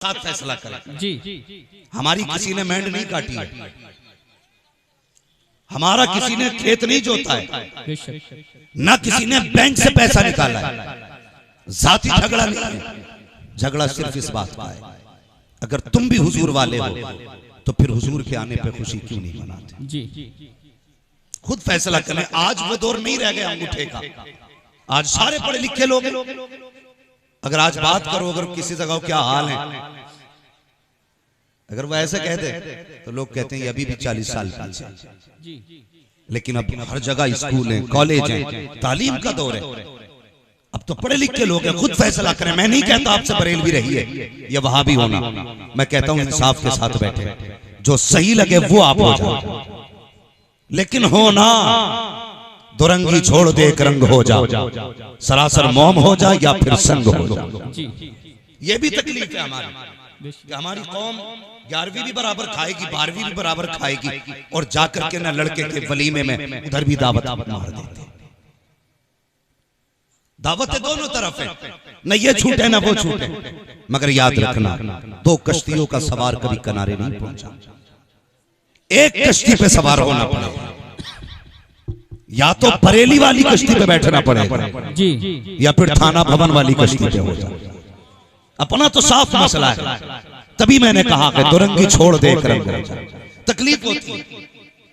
साथ फैसला करें। जी हमारी किसी ने मेंढ नहीं काटी है, हमारा किसी ने खेत नहीं जोता है, ना किसी ने बैंक से पैसा निकाला है। जाति झगड़ा नहीं है, झगड़ा सिर्फ इस बात का है, अगर तुम भी हुजूर वाले हो तो फिर हुजूर के आने पे खुशी क्यों नहीं मनाते? जी खुद फैसला करें। आज वो दौर नहीं रह गया अंगूठे का, आज सारे पढ़े लिखे लोग हैं। अगर आज बात करो, अगर किसी जगह क्या हाल है, अगर वो ऐसे कह दे तो लोग कहते हैं ये अभी भी 40 साल पीछे। लेकिन अब हर जगह स्कूल है, कॉलेज है, तालीम का दौर है। अब तो पढ़े लिखे लोग हैं, खुद फैसला करें। मैं नहीं कहता आपसे बरेलवी रही है या वहां भी होना, मैं कहता हूं इंसाफ के साथ बैठे, जो सही लगे वो आप हो जाओ, लेकिन हो ना दुरंगी छोड़ दे एक रंग हो जाओ, सरासर मोम हो जाए या फिर संग हो जाओ। ये भी तकलीफ है हमारी कि हमारी कौम 11वीं भी बराबर खाएगी, 12वीं भी बराबर खाएगी, और जाकर के ना लड़के के वलीमे में उधर भी दावत मार देते। दावत दोनों तरफ है, न ये छूटे ना वो छूटे। मगर याद रखना, 2 कश्तियों का सवार कभी किनारे नहीं पहुंचा। एक कश्ती पे सवार होना पड़ेगा, या तो बरेली वाली कश्ती पे बैठना पड़ेगा जी, या फिर थाना भवन वाली कश्ती पे हो जाए। अपना तो साफ मसला है। तभी मैंने कहा कि दुरंगी छोड़ दे एक रंग हो जाए। तकलीफ होती है।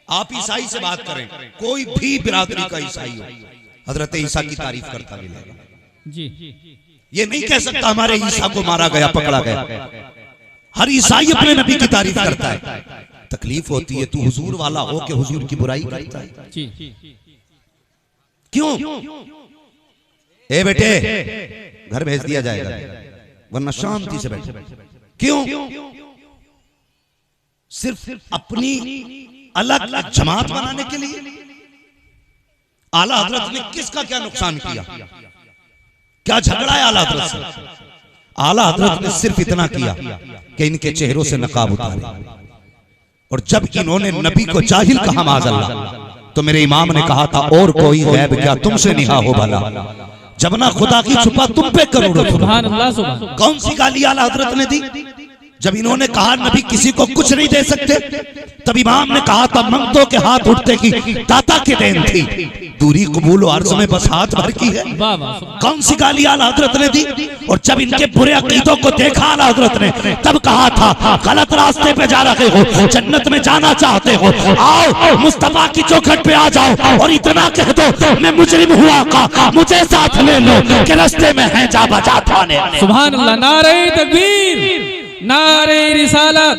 आप ईसाई से बात करें, कोई भी बिरादरी का ईसाई हो, हजरत ईसा की तारीफ करता मिलेगा जी। ये नहीं कह सकता हमारे ईसा को मारा गया, पकड़ा गया। हर ईसाई अपने नबी की तारीफ करता है। तकलीफ होती है, तू हुजूर वाला हो के हुजूर की बुराई करता है। क्यों? ए बेटे, घर भेज दिया जाएगा, वरना शांति से बैठे। क्यों? सिर्फ अपनी अलग जमात बनाने के लिए? आला हजरत ने किसका क्या नुकसान किया? क्या झगड़ा है आला हजरत से? आला हजरत ने सिर्फ इतना किया कि इनके चेहरों से नकाब उतारे, और जब इन्होंने नबी को जाहिल कहा माज़अल्लाह, तो मेरे इमाम ने कहा था और कोई गैब क्या तुमसे निहा हो भला, जब ना खुदा की छुपा तुम पे करोड़ों। सुभान अल्लाह, सुभान। कौन सी गाली आला हजरत ने दी? जब इन्होंने कहा नबी किसी को कुछ नहीं दे सकते, तब इमाम ने कहा था मंगतों के हाथ उठते की दाता की देन थी, दूरी कबूल और अर्ज में बस हाथ भर की है। कौन सी गाली आला हजरत ने दी? और जब इनके बुरे अकीदों को देखा आला हजरत ने, तब कहा था गलत रास्ते पे जा रहे हो, जन्नत में जाना चाहते हो, आओ मुस्तफा की चौखट पे आ जाओ और इतना कह दो मैं मुजरिम हुआ का मुझे साथ ले लो कि रास्ते में है जा बचा थाने। सुभान अल्लाह। नारे तकबीर, नारे रिसालत,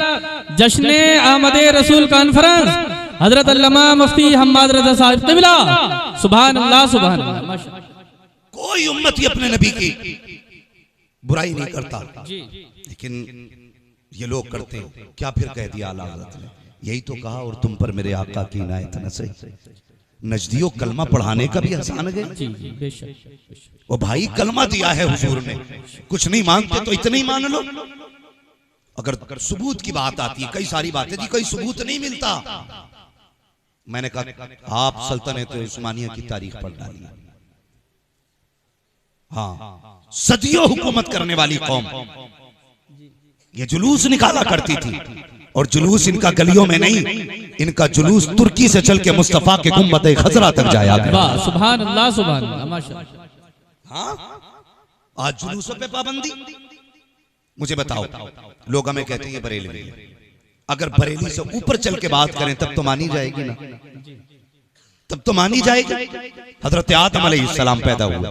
जश्न आमदे रसूल कॉन्फ्रेंस, हजरत अल्लामा मुफ्ती हम्माद रज़ा साहिब क़िबला। सुभान अल्लाह, सुभान अल्लाह। कोई उम्मती अपने नबी की बुराई नहीं करता, लेकिन ये लोग करते हैं। क्या फिर कह दिया आला हज़रत ने? यही तो कहा और तुम पर मेरे आका की इनायत न सही। नजदियों कलमा पढ़ाने का भी आसान है। वो भाई कलमा दिया है हुजूर ने, कुछ नहीं मानते तो इतना ही मान लो। अगर सबूत की बात आती है, कई सारी बातें जी कोई सबूत नहीं मिलता। मैंने कहा आप सल्तनत उस्मानिया की तारीख पढ़ डालिए। हाँ, सदियों हुकूमत करने वाली कौम ये जुलूस निकाला करती थी, और जुलूस इनका गलियों में नहीं, इनका जुलूस तुर्की से चल के मुस्तफा के गुंबद खजरा तक जाया करता। सुभान अल्लाह, सुभान अल्लाह। हाँ, आज जुलूसों पे पाबंदी। मुझे बताओ, लोग हमें कहते हैं ये बरेलवी है। अगर बरेली से ऊपर चल के बात करें तब तो मानी जाएगी ना, तब तो मानी जाएगी। हजरत आदम अलैहिस्सलाम पैदा हुआ,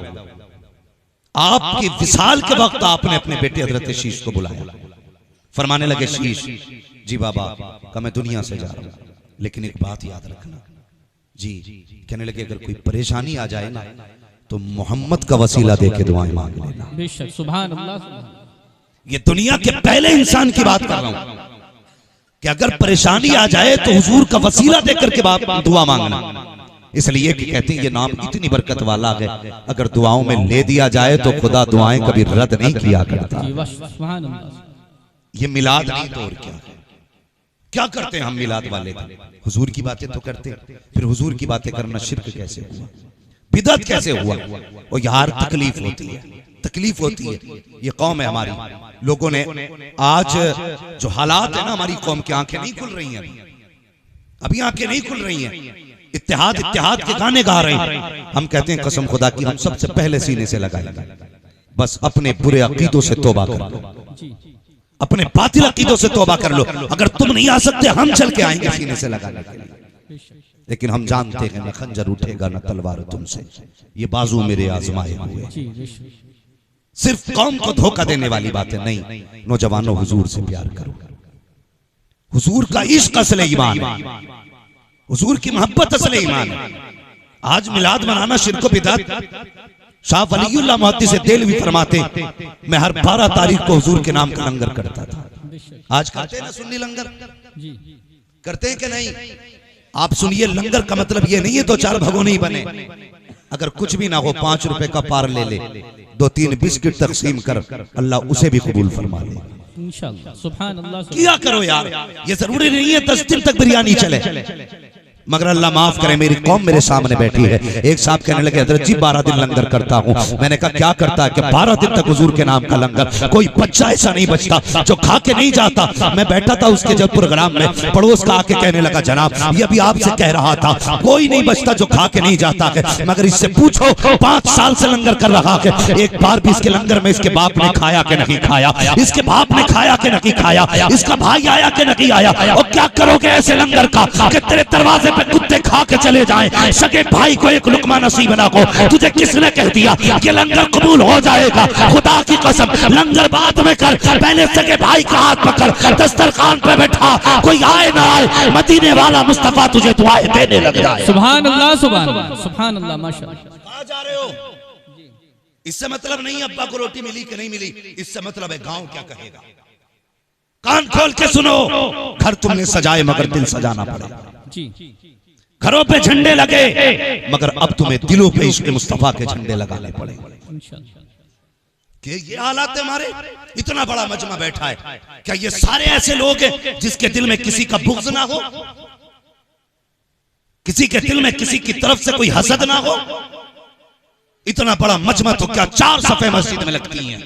आपके विसाल के वक्त आपने अपने बेटे हजरत शीश को बुलाया। फरमाने लगे शीश जी बाबा का मैं दुनिया से जा रहा हूं, लेकिन एक बात याद रखना जी। कहने लगे अगर कोई परेशानी आ जाए ना तो मोहम्मद का वसीला देके दुआएं मांग लेना। बेशक, सुभान अल्लाह। ये दुनिया के पहले इंसान की बात कर रहा हूं कि अगर परेशानी आ जाए तो हुजूर का वसीला देकर के दुआ मांगना। इसलिए कि कहते हैं ये नाम इतनी बरकत वाला है, अगर दुआओं में ले दिया जाए तो खुदा दुआएं कभी रद्द नहीं किया करता। ये मिलाद नहीं तो और क्या करते हैं हम मिलाद वाले? हुजूर की बातें तो करते हैं, फिर हुजूर की बातें करना शिर्क कैसे हुआ, बिदअत कैसे हुआ? और यार तकलीफ होती है। तकलीफ होती है। ये कौम है हमारी, लोगों ने आज जो हालात है ना, हमारी कौम की आंखें नहीं खुल रही हैं, अभी आंखें नहीं खुल रही हैं। इत्तेहाद इत्तेहाद के गाने गा रहे हैं, हम कहते हैं कसम खुदा की हम सबसे पहले सीने से लगाएंगे। बस अपने बुरे अकीदों से तौबा कर लो, अपने बातिल अकीदों से तौबा कर लो। अगर तुम नहीं आ सकते हम चल के आएंगे सीने से लगाने के लिए, लेकिन हम जानते हैं न खंजर उठेगा न तलवार तुमसे, ये बाजू मेरे आजमाए हुए। सिर्फ कौम को धोखा देने वाली बातें नहीं। नौजवानों, हुजूर से प्यार करो, हुजूर का इश्क असल ईमान है, हुजूर की मोहब्बत असल ईमान है। आज मिलाद मनाना शिर्क व बिदअत। शाह वलीउल्लाह मुहद्दिस देलवी फरमाते, मैं हर 12 तारीख को हुजूर के नाम का लंगर करता था। आज करते हैं ना सुन्नी लंगर, करते हैं कि नहीं? आप सुनिए, लंगर का मतलब ये नहीं है 2-4 भगोने ही बने। अगर कुछ भी ना हो, 5 रुपए का पार ले ले, 2-3 बिस्किट तकसीम कर, अल्लाह उसे भी कबूल फरमा ले इंशाअल्लाह। सुभान अल्लाह। किया करो यार, ये जरूरी नहीं है 10 दिन तक बिरयानी चले। मगर अल्लाह माफ करे, मेरी कौम मेरे सामने बैठी है। एक साहब कहने लगे, हजरत जी 12 दिन लंगर करता हूँ। मैंने कहा क्या करता है? कि 12 दिन तक हुजूर के नाम का लंगर। कोई बच्चा ऐसा नहीं बचता जो खा के नहीं जाता। मैं बैठा था उसके जब प्रोग्राम में, पड़ोस का आके कहने लगा, जनाब ये अभी आपसे कह रहा था, कोई नहीं बचता जो खा के नहीं जाता है। मगर इससे पूछो 5 साल से लंगर कर रहा है, एक बार भी इसके लंगर में इसके बाप ने खाया कि नहीं खाया, इसके बाप ने खाया कि नहीं खाया, इसका भाई आया कि नहीं आया। और क्या करोगे ऐसे लंगर का कि तेरे दरवाजे पे कुत्ते खा के चले जाएं, सगे भाई को एक लुकमा नसीब ना हो। तुझे किसने कह दिया कि लंगर कबूल हो जाएगा? खुदा की कसम, लंगर बाद में कर, पहले सगे भाई का हाथ पकड़, दस्तरखान पे बैठा, कोई आए ना आए, मदीने वाला मुस्तफा तुझे दुआएं देने लग जाए। सुभान अल्लाह, सुभान अल्लाह, सुभान अल्लाह, माशाअल्लाह। कहां जा रहे हो? इससे मतलब नहीं अब्बा को रोटी मिली कि नहीं मिली, इससे मतलब है गांव क्या कहेगा। कान खोल के सुनो, घर तुमने सजाए मगर दिल सजाना पड़ेगा। घरों पे झंडे लगे मगर अब तुम्हें दिलों पे इश्क़ मुस्तफा के झंडे लगाने पड़ेंगे। कि ये हालात है हमारे। इतना बड़ा मजमा बैठा है, क्या ये सारे ऐसे लोग हैं जिसके दिल में किसी का बुग़्ज़ ना हो, किसी के दिल में किसी की तरफ से कोई हसद ना हो? इतना बड़ा मजमा तो क्या 4 सफ़े मस्जिद में लगती हैं,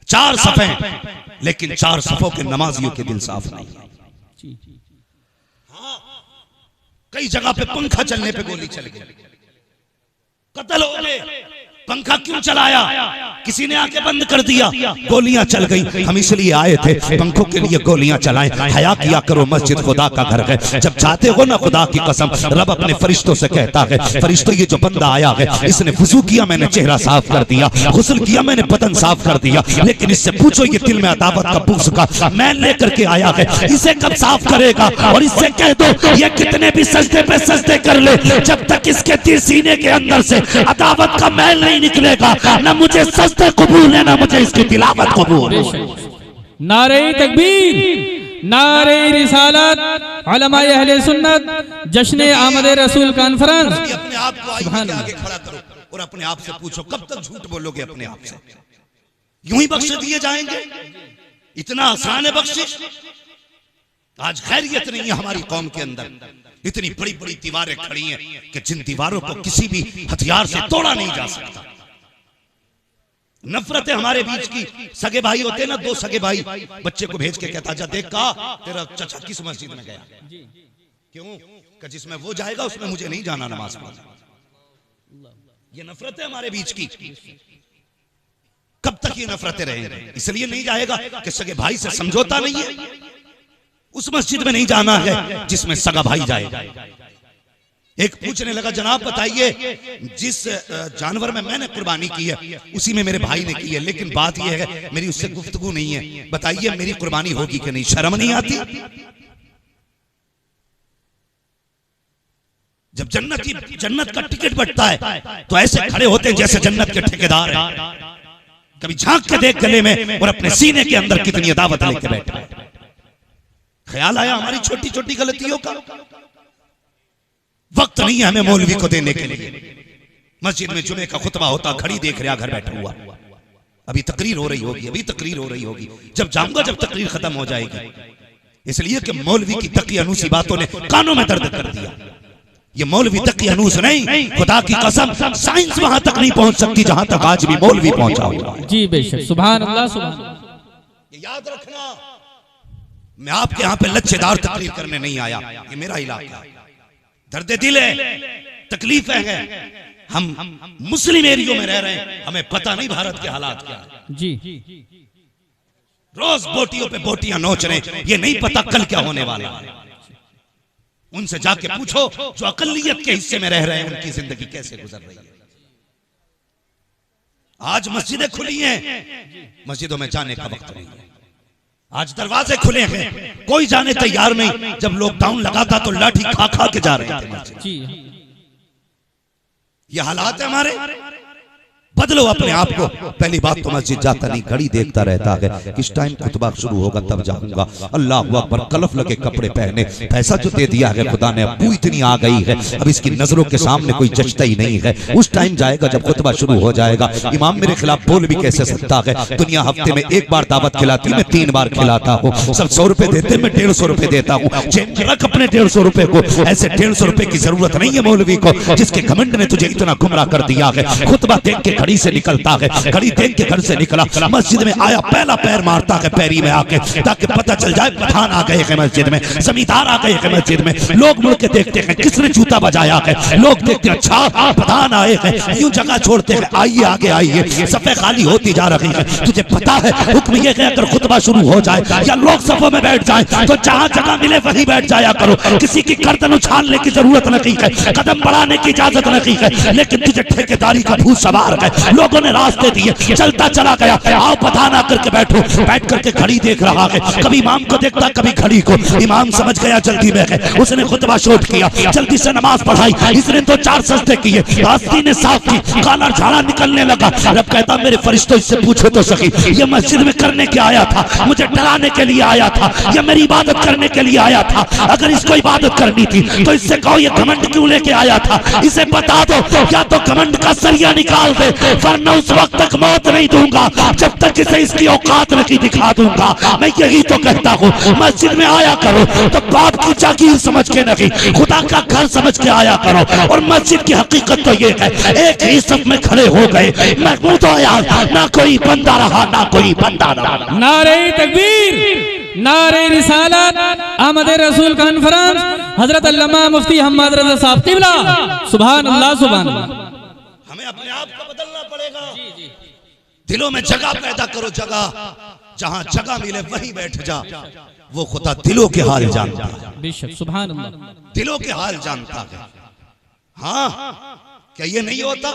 4 सफ़े, लेकिन 4 सफ़ों के नमाजियों के दिल साफ नहीं है। कई जगह पे पंखा चलने पे गोली चल गई, कत्ल हो गए। पंखा क्यों चलाया? किसी ने आके बंद कर दिया, गोलियां चल गई। हम इसलिए आए थे पंखों के लिए गोलियां चलाएं। हया किया करो, मस्जिद खुदा का घर है। जब जाते हो ना, खुदा की कसम, रब अपने फरिश्तों से कहता है, फरिश्तों ये जो बंदा आया है, इसने वुजू किया, मैंने चेहरा साफ कर दिया, गुस्ल किया, मैंने बदन साफ कर दिया, लेकिन इससे पूछो ये दिल में अदावत का बुग़्ज़ का मैल लेकर के आया है, इसे कब साफ करेगा? और इससे कह दो ये कितने भी सजदे पे सजदे कर ले, जब तक इसके दिल सीने के अंदर से अदावत का मैल नहीं निकलेगा, ना मुझे सजदे कबूल है, ना मुझे इसकी तिलावत कबूल। नारे तकबीर, नारे रिसालत, उलमाए अहले सुन्नत, जश्न आमद रसूल कॉन्फ्रेंस। अपने आप को आगे खड़ा करो और अपने आप से पूछो, कब तक झूठ बोलोगे अपने आप से? यूं ही बख्श दिए जाएंगे? इतना आसान है बख्शिश? आज खैरियत नहीं है हमारी कौम के अंदर। इतनी बड़ी बड़ी दीवारें खड़ी हैं कि जिन दीवारों को किसी भी हथियार से तोड़ा नहीं जा सकता। नफरत है हमारे बीच की। सगे भाई होते ना, 2 सगे भाई, बच्चे को भेज के कहता, जा देख का तेरा चचा किस मस्जिद में गया। क्यों? कि जिसमें वो जाएगा उसमें मुझे नहीं जाना नमाज पढ़ने। ये नफरत है हमारे बीच की। कब तक ये नफरतें रहेंगी? इसलिए नहीं जाएगा कि सगे भाई से समझौता नहीं है। उस मस्जिद में नहीं जाना है जिसमें सगा भाई जाएगा। एक पूछने लगा, जनाब बताइए, जिस जानवर में मैंने कुर्बानी की है उसी में मेरे भाई ने की है, लेकिन बात यह है मेरी उससे गुफ्तगू नहीं है, बताइए मेरी कुर्बानी होगी कि नहीं? शर्म नहीं आती? जब जन्नत का टिकट बंटता है तो ऐसे खड़े होते हैं जैसे जन्नत के ठेकेदार हैं। कभी झांक के देख गले में और अपने सीने के अंदर कितनी अदावत लेके बैठे। ख्याल आया हमारी छोटी छोटी गलतियों का? वक्त नहीं है हमें मौलवी को देने के लिए। मस्जिद में जुमे का खुतबा होता, घड़ी देख रहा, घर बैठा हुआ, अभी तकरीर हो रही होगी, अभी तकरीर हो रही होगी, जब जाऊंगा जब तकरीर खत्म हो जाएगी। इसलिए कि मौलवी की तकियानुसी बातों ने कानों में दर्द कर दिया। ये मौलवी तकियानूस नहीं, खुदा की कसम साइंस वहां तक नहीं पहुंच सकती जहां तक आज भी मौलवी पहुंचा हुआ है। जी बेशक, सुभान अल्लाह सुभान अल्लाह। ये याद रखना, मैं आपके यहाँ पे लच्छेदार तकरीर करने नहीं आया, ये मेरा इलाका है, दर्द दिल है, तकलीफ है। हम मुस्लिम एरियो में रह रहे हैं, हमें पता नहीं भारत के हालात क्या है। जी रोज बोटियों पे बोटियां नोच रहे हैं, ये नहीं पता कल क्या होने वाला है। उनसे जाके पूछो जो अकलियत के हिस्से में रह रहे हैं, उनकी जिंदगी कैसे गुजर रही है। आज मस्जिदें खुली हैं, मस्जिदों में जाने का वक्त नहीं है। आज दरवाजे खुले हैं, कोई जाने तैयार नहीं। जब लॉकडाउन लगा था तो लाठी खा खा के जा रहे थे मस्जिद। जी ये हालात है हमारे। बदलो अपने आप को। पहली बात तो मस्जिद जाता नहीं, घड़ी देखता रहता है किस टाइम खुतबा शुरू होगा तब जाऊंगा। अल्लाह अकबर, कलफ लगे कपड़े पहने, पैसा जो दे दिया है खुदा ने, अबू इतनी आ गई है, अब इसकी नजरों के सामने कोई जचता ही नहीं है। उस टाइम जाएगा जब खुतबा शुरू हो जाएगा। इमाम मेरे खिलाफ बोल भी कैसे सकता है? दुनिया हफ्ते में एक बार दावत खिलाती, मैं 3 बार खिलाता हूँ। सब 100 रुपए देते, मैं 150 रुपए देता हूँ। रख अपने 150 रुपए को। ऐसे 150 रुपए की जरूरत नहीं है मौलवी को, जिसके घमंड ने तुझे इतना गुमराह कर दिया है। खुतबा देख के घड़ी से निकलता है, घड़ी देख के घर से निकला, मस्जिद में आया, पहला पैर मारता है पैरी में आके, ताकि पता चल जाए पठान आ गए हैं मस्जिद में, जमींदार आ गए हैं मस्जिद में। लोग मुड़ के देखते हैं किसने जूता बजाया है, लोग देखते हैं अच्छा पठान आए हैं, यूं जगह छोड़ते हैं, आइए आगे आइए। सफे खाली होती जा रही है। तुझे पता है हुक्म ये है अगर खुतबा शुरू हो जाए या लोग सफों में बैठ जाए तो जहां जगह मिले वहीं बैठ जाया करो। किसी की गर्दन उछालने की जरूरत नहीं है, कदम बढ़ाने की इजाजत नहीं है। लेकिन तुझे ठेकेदारी का भूत सवार है, लोगों ने रास्ते दिए, चलता चला गया। आओ पठान आकर के बैठो, बैठ करके घड़ी देख रहा है, कभी इमाम को देखता कभी घड़ी को। इमाम समझ गया जल्दी में है, उसने खुतबा शोट किया, जल्दी से नमाज पढ़ाई, इसने तो 4 सजदे किए, आस्तीन ने साफ की, काला झाड़ा निकलने लगा। रब कहता मेरे फरिश्तों इससे पूछो तो सही, ये मस्जिद में करने के आया था, मुझे डराने के लिए आया था, या मेरी इबादत करने के लिए आया था? अगर इसको इबादत करनी थी तो इससे कहो ये घमंड क्यों लेके आया था? इसे बता दो, या तो घमंड का सरिया निकाल दे, वरना उस वक्त तक मौत नहीं दूंगा जब तक इसे इसकी औकात नहीं दिखा दूंगा। मैं यही तो कहता हूँ, मस्जिद में आया करो तो बाप की जागीर समझ के नहीं, खुदा का घर समझ के आया करो। और मस्जिद की हकीकत तो ये है, एक ही सफ में खड़े हो गए, महमूद आया, ना कोई बंदा रहा ना कोई बंदा रहा। नारे तकबीर, नारे रिसालत, अहमद रसूल कॉन्फ्रेंस, हजरत अल्लामा मुफ्ती हम्मद रज़ा साहब क़िबला, सुभान अल्लाह सुभान अल्लाह। हमें अपने आप को बदलना पड़ेगा। दिलों में जगह पैदा करो, जगह जहां जगह मिले वहीं बैठ जा। वो खुदा दिलों के हाल जानता है, बेशक सुभान अल्लाह, दिलों के हाल जानता है। हाँ, क्या ये नहीं होता?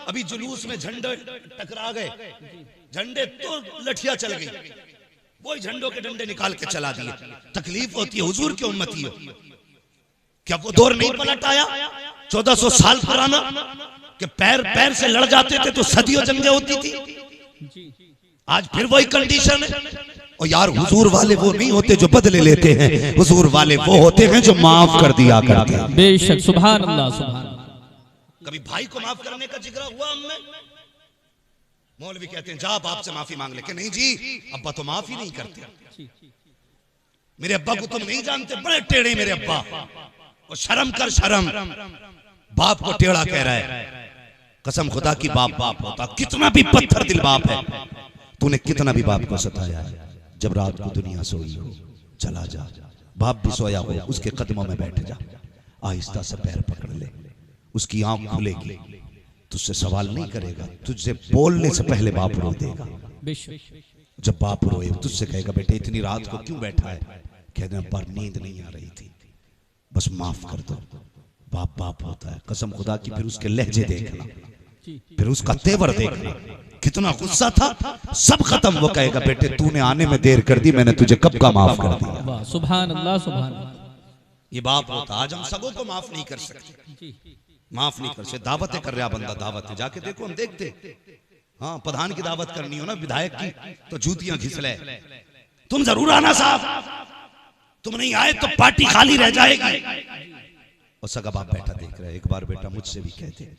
अभी जुलूस में झंडे टकरा गए, झंडे तो लठिया चल गई, वो झंडों के डंडे निकाल के चला दिए। तकलीफ होती है, हुजूर की उम्मती हो, क्या वो दौर नहीं पलट आया 1400 साल पुराना कि पैर पैर से लड़ जाते थे तो सदियों जंगें होती थी? आज फिर वही कंडीशन है। और यार हुजूर वाले वो नहीं होते जो बदले लेते हैं, हुजूर वाले वो होते हैं जो माफ कर दिया करते हैं। बेशक सुभान अल्लाह सुभान। कभी भाई को माफ करने का जिक्र हुआ हमने? मौलवी कहते हैं जा बाप से माफी मांग ले, कि नहीं जी अब्बा तो माफी नहीं करते, मेरे अब्बा को तुम नहीं जानते, बड़े टेढ़े मेरे अब्बा, और शर्म कर शर्म। बाप को टेढ़ा कह रहा है, कसम खुदा की बाप बाप होता, कितना भी पत्थर दिल बाप है। तूने कितना भी बाप को सताया है, जब रात को दुनिया सोई हो चला जा, बाप भी सोया हो उसके कदमों में बैठ जा, आहिस्ता से पैर पकड़ ले, उसकी आंख खुलेगी, तुझसे सवाल नहीं करेगा, तुझसे बोलने से पहले बाप रो देगा। जब बाप रोए तुझसे कहेगा बेटे इतनी रात को क्यों बैठा है? कहना पर नींद नहीं आ रही थी, बस माफ कर दो। बाप बाप होता है, कसम खुदा की। फिर उसके लहजे देखना, फिर उसका तेवर देखना, कितना गुस्सा था सब खत्म। वो कहेगा बेटे तूने आने में देर कर दी, मैंने तुझे कब का माफ कर दिया। सुभान अल्लाह सुभान अल्लाह। ये बाप होता। आज हम सबों को माफ नहीं कर सकते, माफ नहीं कर सकते। दावतें कर रहा बंदा, दावत है जाके देखो, हम देखते। हाँ, प्रधान की दावत करनी हो ना, विधायक की, तो जूतियां घिसले, तुम जरूर आना साहब, तुम नहीं आए तो पार्टी खाली रह जाएगी। और सगा बाप बैठा देख रहा है। एक बार बेटा मुझसे भी कहते,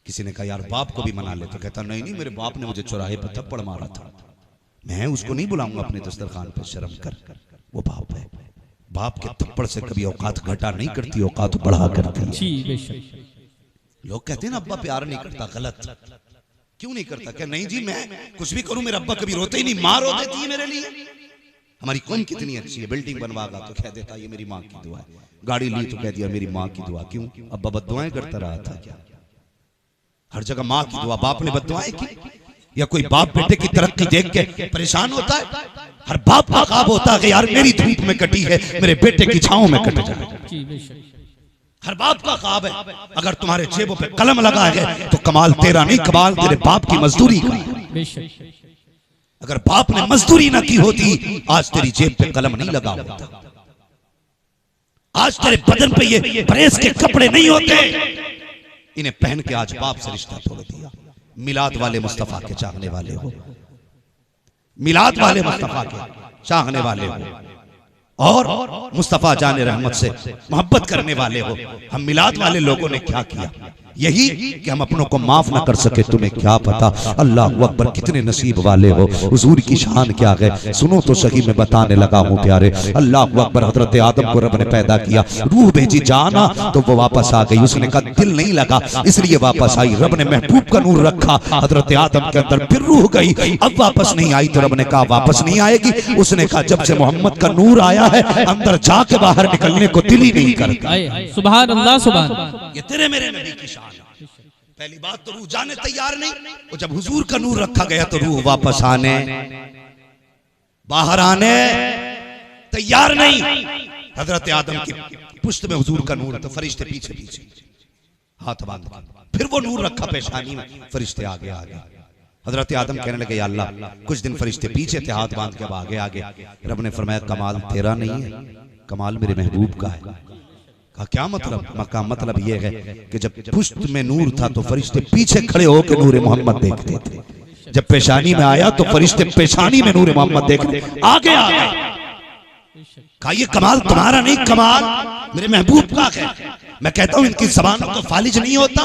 किसी ने कहा यार बाप को भी मना ले, तो कहता नहीं नहीं मेरे बाप ने मुझे चौराहे पर थप्पड़ मारा था, मैं उसको नहीं बुलाऊंगा अपने दस्तरखान पे, शर्म कर, वो बाप है। बाप के थप्पड़ से कभी औकात घटा नहीं करती, औकात बढ़ा करती है। जी बेशक। लोग कहते हैं ना अब्बा प्यार नहीं करता, गलत। क्यों नहीं करता? क्या नहीं जी मैं कुछ भी करूं मेरा अब्बा कभी रोते ही नहीं, माँ रो देती है मेरे लिए। हमारी कौम कितनी अच्छी है, बिल्डिंग बनवागा तो कह देता ये मेरी माँ की दुआ है, गाड़ी ली तो कह दिया मेरी माँ की दुआ। क्यों? अब्बा बद्दुआएं करता रहा था क्या? हर जगह माँ की दुआ। बाप ने बद्दुआएं की? या कोई बाप बेटे की तरक्की देख के परेशान होता है? हर बाप का ख्वाब होता है कि यार मेरी धूप में कटी है, मेरे बेटे की छांव में कट जाए। जी बेशक। हर बाप का ख्वाब है। अगर तुम्हारे जेबों पे कलम लगा है तो कमाल तेरा नहीं, कमाल तेरे बाप की मजदूरी का। बेशक। अगर बाप ने मजदूरी ना की होती आज तेरी जेब पे कलम नहीं लगा होता, आज तेरे बदन पे ये प्रेस के कपड़े नहीं होते। इन्हें पहन के आज बाप से रिश्ता तोड़ दिया। मिलाद वाले मुस्तफा के चाहने वाले हो, मिलाद वाले मुस्तफा के चाहने वाले हो और मुस्तफा जाने रहमत से मोहब्बत करने वाले हो। हम मिलाद वाले लोगों ने क्या किया? यही कि हम अपनों को माफ ना कर सके, तुम्हें क्या पता। अल्लाह अकबर, कितने नसीब वाले हो। हुजूर की शान क्या है सुनो तो सही, मैं बताने लगा हूँ प्यारे। अल्लाह अकबर, हजरत आदम को रब ने पैदा किया, रूह भेजी जाना तो वो वापस आ गई। उसने कहा दिल नहीं लगा इसलिए वापस आई। रब ने महबूब का नूर रखा हजरत आदम के अंदर, फिर रूह गई, अब वापस नहीं आई। तो रब ने कहा वापस नहीं आएगी। उसने कहा जब से मोहम्मद का नूर आया है अंदर जाके बाहर निकलने को दिल ही नहीं करता। सुभान अल्लाह, सुभान। ये तेरे मेरे नबी की शान। पहली बात तो रूह जाने तैयार नहीं, और जब हुजूर का नूर रखा गया तो रूह वापस आने बाहर आने तैयार नहीं। हजरत आदम की पुश्त में हुजूर का नूर, तो फरिश्ते पीछे पीछे हाथ बांध के, फिर वो नूर रखा पेशानी में, फरिश्ते आगे आगे। हजरत आदम कहने लगे या अल्लाह, कुछ दिन फरिश्ते पीछे थे हाथ बांध के, अब आगे आगे। रब ने फरमाया कमाल तेरा नहीं है, कमाल मेरे महबूब का है। कहा क्या मतलब? मक्का मतलब ये है कि जब पुश्त में नूर था तो फरिश्ते पीछे खड़े होकर नूर मोहम्मद देखते थे, जब पेशानी में आया तो फरिश्ते पेशानी में नूर मोहम्मद देखते आगे आगे। कहा ये कमाल तुम्हारा नहीं, कमाल मेरे महबूब का है। मैं कहता हूं इनकी ज़बानों को फालिज नहीं होता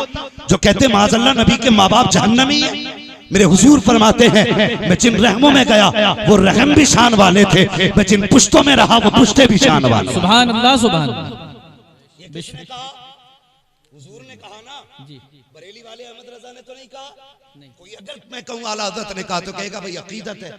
जो कहते माज़अल्लाह नबी के माँ बाप जहन्नमी है। मेरे हुजूर फरमाते हैं मैं जिन रहमों में गया वो रहम भी शान वाले थे, मैं जिन पुश्तों में रहा वो पुश्ते भी शान वाले। सुभान अल्लाह, सुभान। हुजूर ने कहा ना जी, बरेली वाले अहमद रजा ने तो नहीं कहा। नहीं। कोई अगर मैं कहूँ आला हज़रत ने कहा तो कहेगा भाई अकीदत है,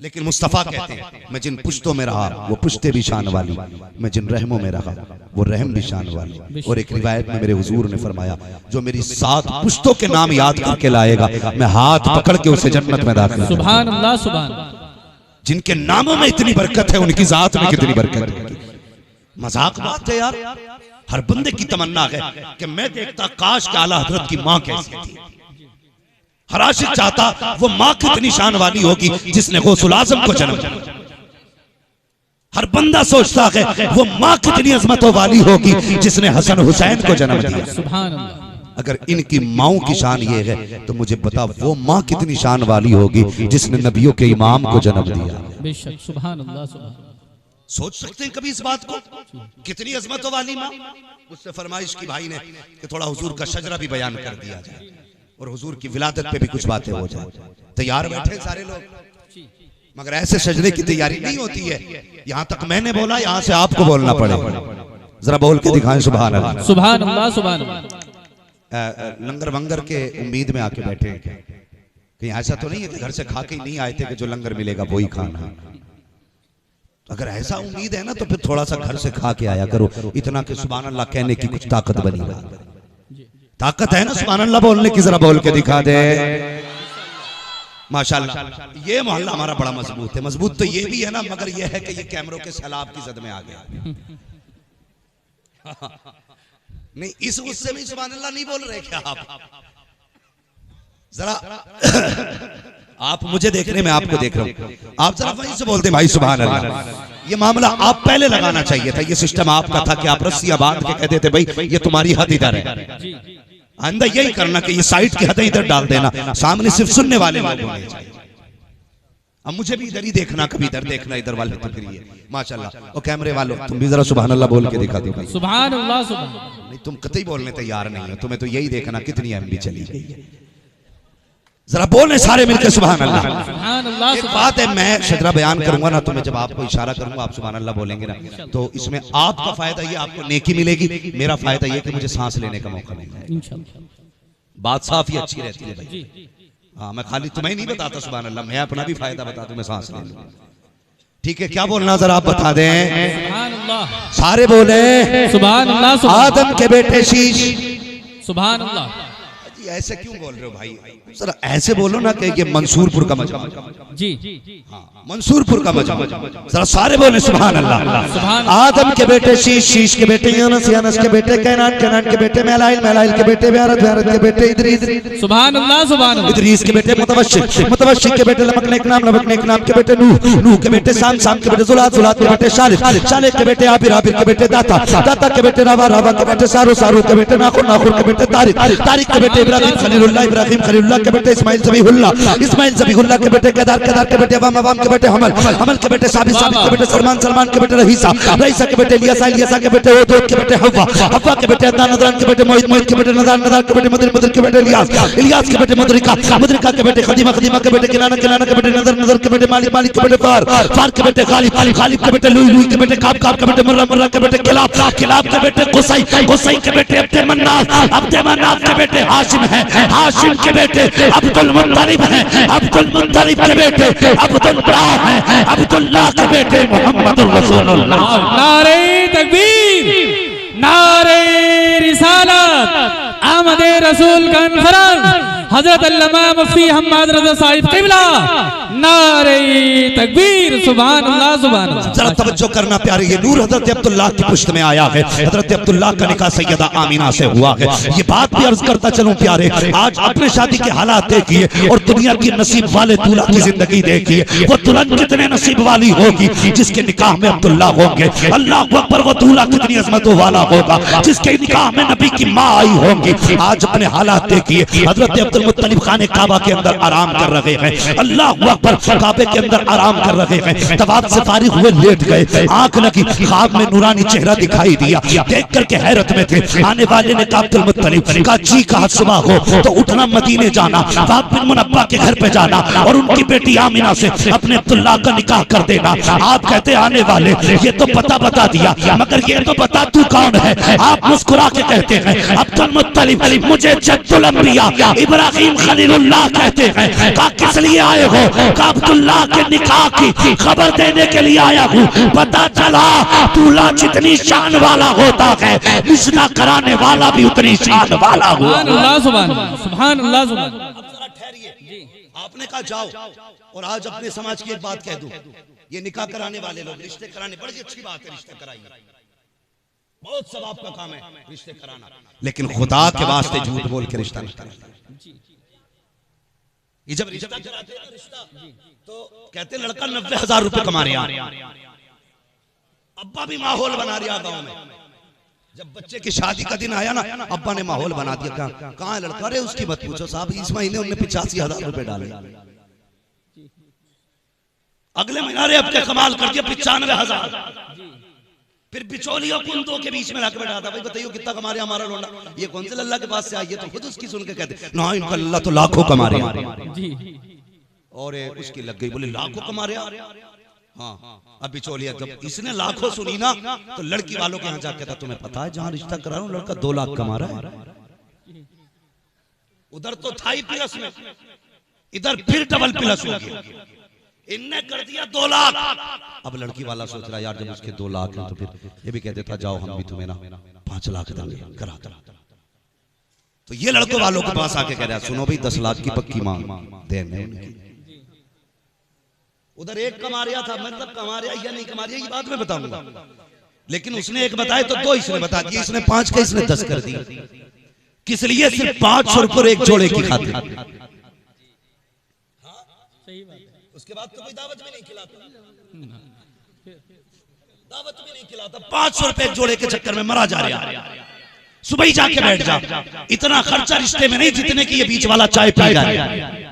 लेकिन मुस्तफा कहते हैं मैं जिन पुश्तों में रहा वो पुश्ते भी शान वाली, मैं जिन रहमों में रहा वो रहम भी शान वाली। और एक रिवायत में मेरे हुजूर ने फरमाया जो मेरी 7 पुश्तों के नाम याद करके लाएगा मैं हाथ पकड़ के उसे जन्नत में दाखिल। सुभान अल्लाह, सुभान। जिनके नामों में इतनी बरकत है उनकी जात में कितनी बरकत है। मजाक बात है यार। हर बंदे की तमन्ना है कि मैं देखता काश के आला हजरत की माँ कैसी थी। हर आशिक चाहता वो माँ कितनी शान वाली होगी जिसने गौसुल आज़म को जन्म दिया। हर बंदा सोचता है वो माँ कितनी अजमतों वाली होगी जिसने हसन हुसैन को जन्म दिया। सुभान अल्लाह। अगर इनकी माओं की शान ये है तो मुझे बता वो माँ कितनी शान वाली होगी जिसने नबियों के इमाम को जन्म दिया। बेशक। सुभान अल्लाह, सुभान। सोच सकते हैं कभी इस बात को? कितनी अजमतों वाली माँ। मुझसे फरमाइश की भाई ने कि थोड़ा हुजूर का शजरा भी बयान कर दिया जाए और हुजूर की विलादत पे भी कुछ बातें हो जाए। तैयार बैठे सारे लोग, मगर ऐसे शजरे की तैयारी नहीं होती है। यहाँ तक मैंने बोला, यहाँ से आपको बोलना पड़ेगा। जरा बोल के दिखाएं सुभान अल्लाह, सुभान अल्लाह, सुभान अल्लाह। लंगर वंगर के उम्मीद में आके बैठे हैं, कहीं ऐसा तो नहीं है कि घर से खा के नहीं आए थे कि जो लंगर मिलेगा वही खाना। अगर ऐसा उम्मीद है ना तो फिर थोड़ा सा घर से खा के आया करो। इतना कि सुभान अल्लाह कहने की कुछ ताकत बनी रहा। ताकत है ना सुभान अल्लाह बोलने की? जरा बोल के दिखा दे। माशाल्लाह ये मोहल्ला हमारा बड़ा मजबूत है। मजबूत तो ये भी है ना, मगर ये है कि ये कैमरों के सैलाब की जद में आ गया। नहीं इस गुस्से में सुभान अल्लाह नहीं बोल रहे क्या आप? जरा आप मुझे देख रहे हैं, मैं आपको देख रहा हूँ। आप जरा वहीं से बोलते भाई सुभान अल्लाह। ये मामला आप पहले लगाना चाहिए था। ये सिस्टम आपका था कि आप रस्सियां बांध के कहते थे भाई ये तुम्हारी हद इधर है। आइंदा यही करना कि ये साइड की हद इधर डाल देना, सामने सिर्फ सुनने वाले लोग होने चाहिए। अब मुझे भी इधर ही देखना, कभी इधर देखना, इधर वाले पकड़िए। माशाल्लाह। और कैमरे वालों तुम भी जरा सुभान अल्लाह बोल के दिखा दो भाई। सुभान अल्लाह, सुभान। नहीं तुम कतई बोलने तैयार नहीं हो, तुम्हें तो यही देखना कितनी एमबी चली गई है। जरा बोले सारे मिलकर सुभान अल्लाह। सुभान अल्लाह। एक बात है, मैं शजरा बयान करूंगा ना, तो मैं जब आपको इशारा करूंगा आप सुभान अल्लाह बोलेंगे ना, तो इसमें आपका फायदा ये, आपको नेकी मिलेगी, मेरा फायदा ये कि मुझे सांस लेने का मौका मिलेगा। इंशाअल्लाह। बात साफ ही अच्छी रहती है भाई। हाँ, मैं खाली तुम्हें नहीं बताता सुभान अल्लाह, मैं अपना भी फायदा बता दूं, मैं सांस ले लूं। ठीक है, क्या बोलना जरा आप बता दें। सुभान अल्लाह। सारे बोले सुभान अल्लाह। आदम के बेटे शीश। सुभान अल्लाह। जी ऐसे क्यों बोल रहे हो भाई, जरा ऐसे बोलो ना कि ये मंसूरपुर का मजमा। जी हाँ, मंसूरपुर का मजमा। जरा सारे बोले सुभान अल्लाह। सुभान आदम के बेटे शीश, शीश के बेटे यूनुस, यूनुस के बेटे कैनान, कैनान के बेटे मेलाइल, मेलाइल के बेटे व्यारत, व्यारत के बेटे इदरीस, सुभान अल्लाह। सुभान अल्लाह। इदरीस के बेटे मुतवश्शिक, मुतवश्शिक के बेटे लमकनेक नाम, लमकनेक नाम के बेटे नूह, नूह के बेटे साम, साम के बेटे जुलात, जुलात के बेटे शालिह, शालिह के बेटे आबिर, आबिर के बेटे दाता, दाता के बेटे रावा, रावा के बेटे सारू, सारू के बेटे नाखुर, नाखुर के बेटे तारिक, तारिक के बेटे इब्राहिम खलीलुल्लाह, इब्राहिम खलीलुल्लाह के बेटे इस्माइल ज़बीहुल्लाह, इस्माइल ज़बीहुल्लाह के बेटे केदार, केदार के बेटे अवाम, अवाम के बेटे हमल, हमल के बेटे साबित, साबित के बेटे सलमान, सलमान के बेटे रहीसा, रहीसा के बेटे इलियासा, इलियासा के बेटे ओदोद के बेटे हव्वा, हव्वा के बेटे अदनान, अदनान के बेटे मोहित, मोहित के बेटे नदान, नदान के बेटे मदर, मदर के बेटे इलियास, इलियास के बेटे मुदरिका, मुदरिका के बेटे खदीमा, खदीमा के बेटे किनाना, किनाना के बेटे नजर, नजर के बेटे मालिक, मालिक के बेटे फार, फार के बेटे गालिब, गालिब के बेटे लुई, लुई के बेटे काब, काब के बेटे मुर्रा, मुर्रा के बेटे किलाब, किलाब के बेटे कुसै, कुसै के बेटे अब्दे मन्नाफ, अब्दे मन्नाफ के बेटे हाशिम है, हाशिम के बेटे अब्दुल मुत्तलिब है, अब्दुल मुत्तलिब के बेटे अब्दुल्लाह है, अब्दुल्लाह के बेटे मोहम्मदुर रसूलुल्लाह। नारे तकबीर, नारे रिसालत, आमदे रसूल कॉन्फ्रेंस, हजरत अल्लामा मुफ्ती हम्माद रज़ा साहिब क़िबला, नारे तकबीर। सुभान अल्लाह। सुभान अल्लाह। जरा तवज्जो करना प्यारे, ये नूर हजरत अब्दुल्लाह की पुश्त में आया है। हजरत अब्दुल्लाह का निकाह सैयदा आमीना से हुआ है। ये बात भी अर्ज करता चलूं प्यारे, आज अपने शादी के हालात देखिए और दुनिया की नसीब वाले दूल्हा की जिंदगी देखिए, वो दुल्हन कितने नसीब वाली होगी जिसके निकाह में अब्दुल्लाह होंगे। अल्लाह अकबर, वो दूल्हा कितनी अजमतों वाला होगा जिसके निकाह में नबी की माँ आई होंगी। आज अपने हालात देखिए, हजरत अब्दुल मुत्तलिब खाने काबा के अंदर आराम कर रहे हैं। अल्लाह अकबर, काबे के अंदर आराम कर रहे हैं। तवाफ से फारिग हुए, लेट गए, आंख लगी, ख्वाब में नूरानी चेहरा दिखाई दिया, देख करके हैरत में थे। आने वाले ने अब्दुल मुत्तलिब का जी कहा सुबह हो तो उठना, मदीने जाना, बाप बिन मुनब्बा के घर पे जाना और उनकी बेटी आमिना से अपने अब्दुल्लाह का निकाह कर देना। आप कहते आने वाले, ये तो पता बता दिया, मगर ये तो बता तू कौन है। आप मुस्कुरा के कहते हैं अब्दुल मुत्तलिब, मुझे जद्दुल अंबिया इब्राहिम खलीलुल्लाह कहते हैं। का किस लिए आए हो? का अब्दुल्लाह के निकाह की खबर देने के लिए आया हूँ। पता चला दूल्हा जितनी शान वाला होता है, रिश्ता कराने वाला भी उतनी शान वाला हुआ। सुभान अल्लाह। सुभान अल्लाह। सुभान अल्लाह। सुभान अल्लाह। अब जरा ठहरिए, आपने कहा जाओ, और आज अपने समाज की एक बात कह दूं, ये निकाह कराने वाले लोग रिश्ते कराने, बड़ी अच्छी बात है, रिश्ते कराइए, बहुत सवाब का काम है रिश्ते कराना, लेकिन खुदा के वास्ते झूठ बोल के रिश्ता नहीं कराना। ये जब रिश्ता कराते हैं रिश्ता, तो कहते लड़का 90,000 रुपए कमा रहा, अब्बा भी माहौल बना रहा गांव में। जब बच्चे की शादी का दिन आया ना, अब्बा ने माहौल बना दिया। कहाँ है लड़का? अरे उसकी मत पूछो साहब, इस महीने उन्होंने 85,000 रुपए डाले, अगले महीने रे अब क्या कमाल कर दिया 95,000। फिर बिचौलियों कुंदों के बीच में लाके बैठा था, भाई बताइए कितना कमा रहे हमारा लोंडा, ये कौन से लल्ला के पास से आई है? तो खुद उसकी सुन के कहते ना, इनका लल्ला तो लाखों कमा रहे हैं। और उसकी लग गई, बोले लाखों कमा रहे। हाँ, अब बिचौलिया जब इसने लाखों सुनी ना, तो लड़की वालों के यहाँ जाके था, तुम्हें पता है जहाँ रिश्ता करा रहा हूँ लड़का 2 लाख कमा रहा है। उधर तो था ही प्लस में, इधर फिर डबल प्लस हो गया, इनने कर दिया 2 लाख। अब लड़की वाला सोच रहा यार, जब उसके 2 लाख हैं तो फिर ये भी कह देता जाओ हम भी तुम्हें ना 5 लाख देंगे, करा। तो ये लड़कों वालों के पास आके कह रहा सुनो भाई 10 लाख की पक्की मांग देंगे। उधर एक कमा रहा था, मतलब कमा रहा या नहीं कमा रहा ये बाद में बताऊंगा, लेकिन उसने एक बताया तो 2 इसने बता दिया, इसने 5 का इसने 10 कर दिया। किस लिए? सिर्फ 500 रुपये एक जोड़े की खातिर। उसके बाद तो कोई दावत भी नहीं खिलाता, दावत भी नहीं खिलाता, 500 रुपए जोड़े के चक्कर में मरा जा रहा। सुबह ही जाके बैठ जा, इतना खर्चा रिश्ते में नहीं जितने की ये बीच वाला चाय पी जा रहा है।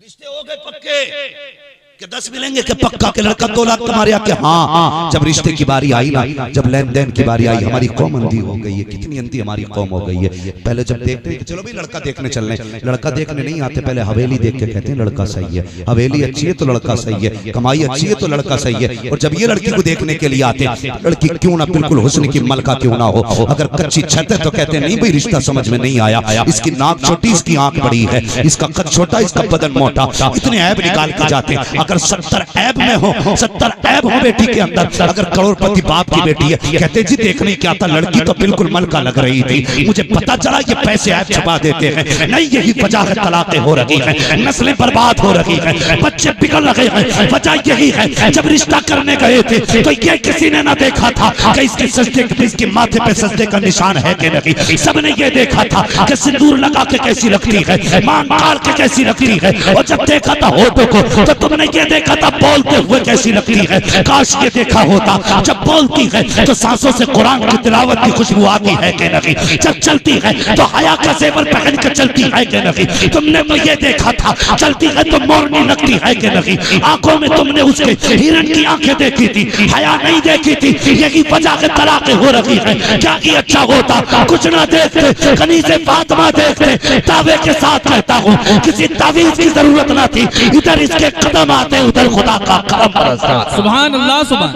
रिश्ते हो गए पक्के कि 10 मिलेंगे कि पक्का के लड़का 2 लाख कमा रहा कि हाँ। जब रिश्ते की बारी आई ना, जब लेन देन की बारी आई, हमारी कौम अंधी हो गई है। कितनी अंधी हमारी कौम हो गई है। पहले जब देखते हैं कि चलो भाई लड़का देखने चलने, लड़का देखने नहीं आते, पहले हवेली देख के कहते हैं लड़का सही है, हवेली अच्छी है तो लड़का सही है, कमाई अच्छी है तो लड़का सही है। और जब ये लड़की को देखने के लिए आते, लड़की क्यों ना बिल्कुल हुस्न की मलका क्यों ना हो, अगर कच्ची छत है तो कहते हैं नहीं भाई रिश्ता समझ में नहीं आया, इसकी नाक छोटी, इसकी आंख बड़ी है, इसका कद छोटा, इसका बदन मोटा, इतने ऐब निकाल के जाते हैं। अगर 70 ऐब में हो, 70 ऐब हो बेटी के अंदर, अगर करोड़पति बाप की बेटी है, कहते जी देखने क्या था, लड़की तो बिल्कुल मलका लग रही थी, मुझे पता चला ये पैसे ऐब छुपा देते हैं। नहीं, यही वजह है तलाक़ें हो रही है, नस्लें बर्बाद हो रही है, बच्चे बिगड़ रहे हैं। वजह यही है, जब रिश्ता करने गए थे तो ये किसी ने ना देखा था कि इसके सजदे, इसके माथे पे सजदे का निशान है कि नहीं। सबने ये देखा था कि सिंदूर लगा के कैसी लगती है, मांग काट के कैसी लगती है, और जब देखा था होठों को तो तुमने ये देखा था बोलते हुए कैसी लगती है। काश ये देखा होता जब बोलती है तो सांसों से कुरान की तिलावत की खुशबू आती है कि नहीं, जब चलती है तो हया का ज़ेवर पहन के चलती है कि नहीं। तुमने तो ये देखा था चलती है तो मोरनी लगती है कि नहीं। आंखों में तुमने उसके हिरण की आंखें देखी थी, हया नहीं देखी थी। यही वजह से तलाक़ें हो रही है। क्या ही अच्छा होता कुछ ना देखते, कनीज़े फातिमा देखते। दावे के साथ कहता हूँ किसी तावीज़ की जरूरत ना थी, इधर इसके कदम आते, उधर खुदा का करम बरसता। सुभान अल्लाह, सुभान।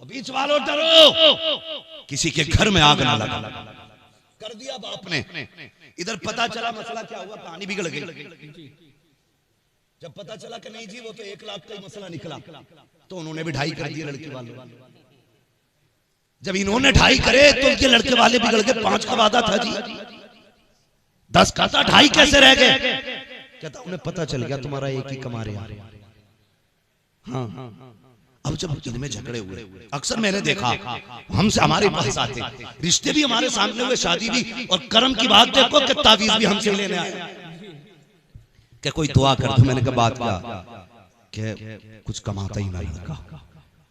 बीच वालों डरो, किसी के घर में आग ना लगा, कर दिया बाप ने। इधर पता चला मसला क्या हुआ, कहानी बिगड़ गई। जब पता चला कि नहीं जी वो तो 1 लाख का ही मसला निकला, तो उन्होंने भी 2.5 कर दिए लड़के वाले। जब इन्होंने 2.5 करे तो उनके लड़के वाले बिगड़ गए। 5 का वादा था जी, 10 का था, 2.5 कैसे रह गए? कहता उन्हें पता चल गया तुम्हारा एक ही कमा रहे। हाँ, अब जब इनमें झगड़े हुए, अक्सर मैंने देखा हमसे हमारे पास आते, रिश्ते भी हमारे सामने हुए, शादी भी, और कर्म की बात देखो कि तावीज़ भी हमसे लेने आए कि कोई दुआ कर दो। मैंने कहा बात क्या, कुछ कमाता ही ना लड़का।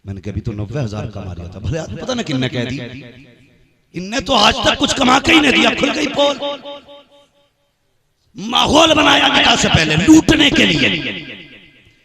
मैंने कहा अभी तो 90,000 कमा रहा था। भले पता ना किन्ने कह दी, इनने तो आज तक कुछ कमा के ही नहीं दिया। खुल गई पोल, माहौल बनाया निकाह से पहले लूटने के लिए।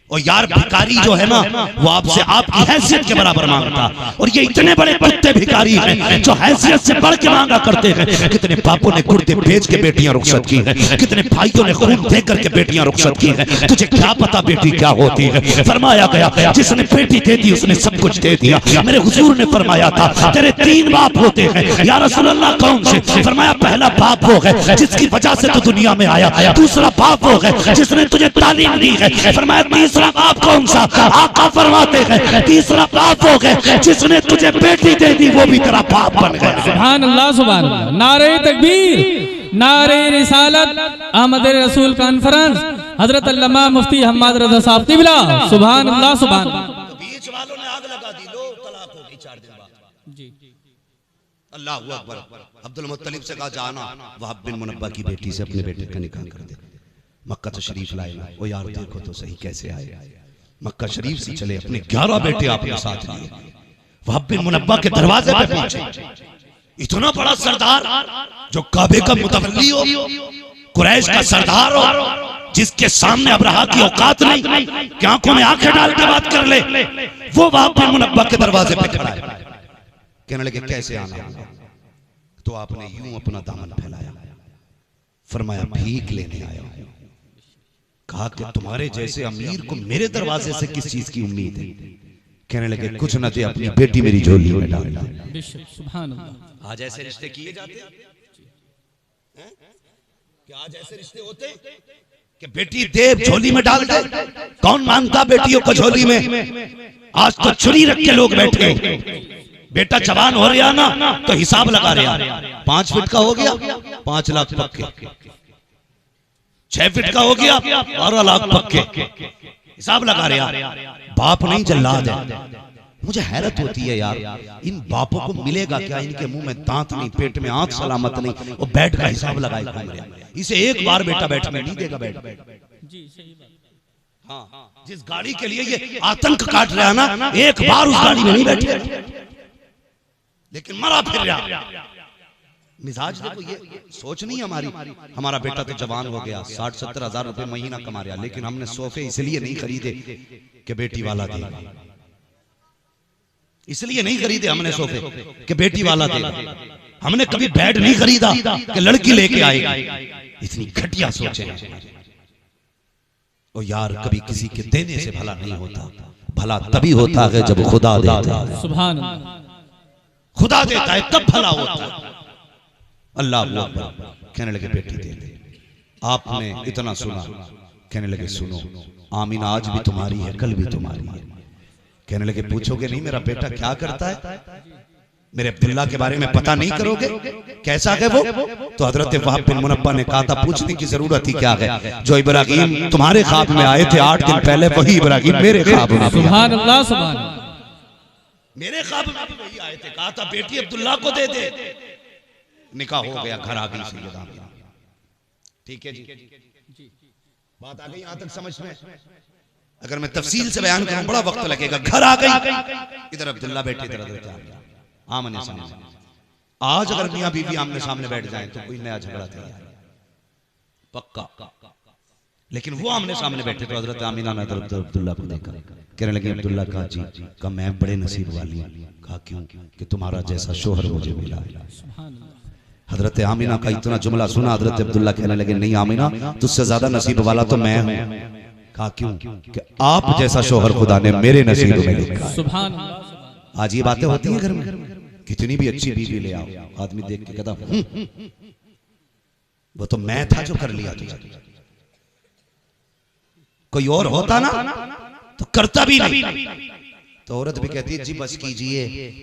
और यार भिखारी जो है ना वो आपसे आपकी हैसियत के बराबर मांगता, और ये इतने बड़े कुत्ते भिखारी हैं जो हैसियत से बढ़ के मांगा करते हैं। कितने बापों ने कुर्ते बेच के बेटियां रुखसत की हैं, कितने भाइयों ने खून दे करके बेटियां रुखसत की हैं। तुझे क्या पता बेटी क्या होती है? फरमाया गया जिसने बेटी दे दी उसने सब कुछ दे दिया। मेरे हुजूर ने फरमाया था तेरे 3 बाप होते हैं। या रसूल अल्लाह कौन से? फरमाया पहला बाप वो है जिसकी वजह से तू दुनिया में आया, दूसरा बाप वो है जिसने तुझे तालीम दी है। फरमाया तीसरा बाप कौन सा? आका फरमाते हैं तीसरा बाप हो गए जिसने तुझे बेटी दे दी, वो भी तेरा बाप बन गया। सुभान अल्लाह, सुभान अल्लाह। नारे तकबीर, नारे रिसालत, अहमद रसूल कॉन्फ्रेंस, हजरत अल्लामा मुफ्ती हम्माद रज़ा साहब क़िबला। सुभान अल्लाह, सुभान। बीच वालों ने आग लगा दी, लो तलाक हो गई 4 दिन बाद। जी, अल्लाह अकबर। अब्दुल मुत्तलिब से कहा जाना वहाब बिन मुनब्बा की बेटी से अपने बेटे का निकाह कर दे। मक्का तो शरीफ लाए ना, वो यार देखो तो सही कैसे आए। मक्का शरीफ से चले, अपने 11 बेटे आपने साथ लिए, वहाब बिन मुनब्बा के दरवाजे पे पहुंचे। इतना बड़ा सरदार जो काबे का मुतवल्ली हो, कुरैश का सरदार हो, जिसके सामने अब्रहा की औकात नहीं कि आंखों में आंखें डाल के बात कर ले, वो वहाब बिन मुनब्बा के दरवाजे पे खड़ा है। कहने लगे कैसे आना? तो आपने यूं अपना दामन फैलाया, फरमाया भीख लेने आया हूं। कहा कि तुम्हारे जैसे अमीर को मेरे दरवाजे से किस चीज की उम्मीद है? कहने लगे कुछ न दे, अपनी बेटी मेरी झोली में डालना। सुभान अल्लाह। आज ऐसे रिश्ते किए जाते हैं क्या? आज ऐसे रिश्ते होते कि बेटी दे झोली में डाल दे? कौन मानता बेटियों को झोली में? आज तो छुरी रख के लोग बैठे। बेटा जवान हो रहा ना तो हिसाब लगा रहा, 5 फीट का हो गया 5 लाख पक्के, 6 फीट का हो गया 12 लाख पक्के, हिसाब लगा रहा। बाप नहीं जल्लाद है। मुझे हैरत होती है यार, इन बापों को मिलेगा क्या? इनके मुंह में दांत नहीं, पेट में आंख सलामत नहीं, वो बेड का हिसाब लगाए घूम रहे। इसे एक बार बेटा बैठने नहीं देगा बेड। जी सही बात। हाँ, जिस गाड़ी के लिए ये आतंक काट रहा है ना, एक बार उस गाड़ी में नहीं बैठे, लेकिन मरा फिर रहा। मिजाज देखो, ये सोच नहीं हमारी। हमारा बेटा तो जवान हो गया, 60-70 हजार रुपए महीना कमा रहा, लेकिन हमने सोफे इसलिए नहीं खरीदे कि बेटी वाला देगा, इसलिए नहीं खरीदे हमने सोफे कि बेटी वाला देगा। हमने कभी बेड नहीं खरीदा कि लड़की लेके आएगी। इतनी घटिया सोचे। और यार कभी किसी के देने से भला नहीं होता, भला तभी होता है जब खुदा देता है। सुभान अल्लाह। खुदा देता है तब भला होता है। अल्लाह अकबर। कहने लगे बेटी दे दे। आपने इतना सुना, कहने लगे सुनो, आमीना आज भी तुम्हारी है, कल भी तुम्हारी है। कहने लगे पूछोगे नहीं मेरा बेटा क्या करता है, मेरे अब्दुल्ला के बारे में पता नहीं करोगे, कैसा है वो? तो हजरत वहाब बिन मुनब्बा ने कहा था पूछने की जरूरत ही क्या है, जो इब्राहिम तुम्हारे ख्वाब में आए थे 8 दिन पहले, वही इब्राहिम मेरे ख्वाब में। सुभान अल्लाह, सुभान अल्लाह। मेरे ख्वाब में भी वही आए थे, कहा था बेटी अब्दुल्ला को दे दे। निकाह हो गया, घर आ गई सैयदा आमिना। ठीक है जी, बात आ गई यहां तक समझ में? अगर मैं तफसील से बयान करूं बड़ा वक्त लगेगा। घर आ गई, इधर अब्दुल्ला बैठे, इधर हजरत आमिना। आमने सामने। आज अगर मियां बीवी आमने सामने बैठ जाएं तो कोई नया झगड़ा तैयार पक्का, लेकिन वो आमने सामने बैठे तो हजरत आमिना ने हजरत अब्दुल्ला को देखा, कहने लगे अब्दुल्ला कहा जी, कहा मैं बड़े नसीब वाली हूं। कहा क्यों? कि तुम्हारा जैसा शोहर मुझे मिला है। हजरत आमिना का इतना जुमला सुना, हजरत अब्दुल्ला कहने लगे नहीं आमिना, तुझसे ज्यादा नसीब वाला तो मैं हूं। कहा क्यों? कि आप जैसा शोहर खुदा ने मेरे नसीब में लिखा। सुभान अल्लाह। आज ये बातें होती हैं घर में, कितनी भी अच्छी बीवी ले आओ, आदमी देख के कहता वो तो मैं था जो कर लिया तुझे, कोई और होता ना तो करता भी नहीं। तो औरत भी कहती है जी बस कीजिए,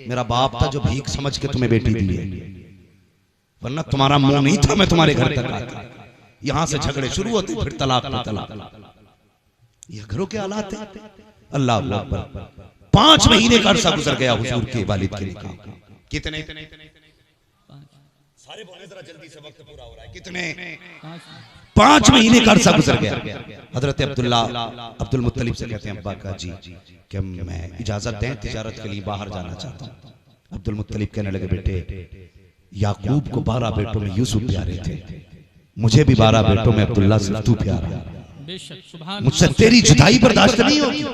मेरा बाप था जो भीख समझ के तुम्हें बेटी दी है, वरना तुम्हारा मुंह नहीं था मैं तुम्हारे घर तक आता। यहां से झगड़े शुरू होते, फिर तलाक पे तलाक। ये घरों के हालात है। अल्लाह अकबर। 5 महीने का अरसा गुजर गया हुजूर के वालिद के निकाह। कितने? सारे बोले जरा जल्दी से, वक्त पूरा हो रहा है। कितने? 5 महीने का अरसा गुजर गया। हजरत अब्दुल्ला अब्दुल मुत्तलिब से कहते हैं अब्बा का जी कि मैं इजाजत दें, तिजारत के लिए बाहर जाना चाहता हूँ। अब्दुल मुत्तलिब कहने लगे बेटे याकूब को 12 बेटों में यूसुफ प्यारे थे, मुझे भी 12 बेटों में अब्दुल्ला सिर्फ तू प्यारा। मुझसे तेरी जुदाई बर्दाश्त नहीं होगी।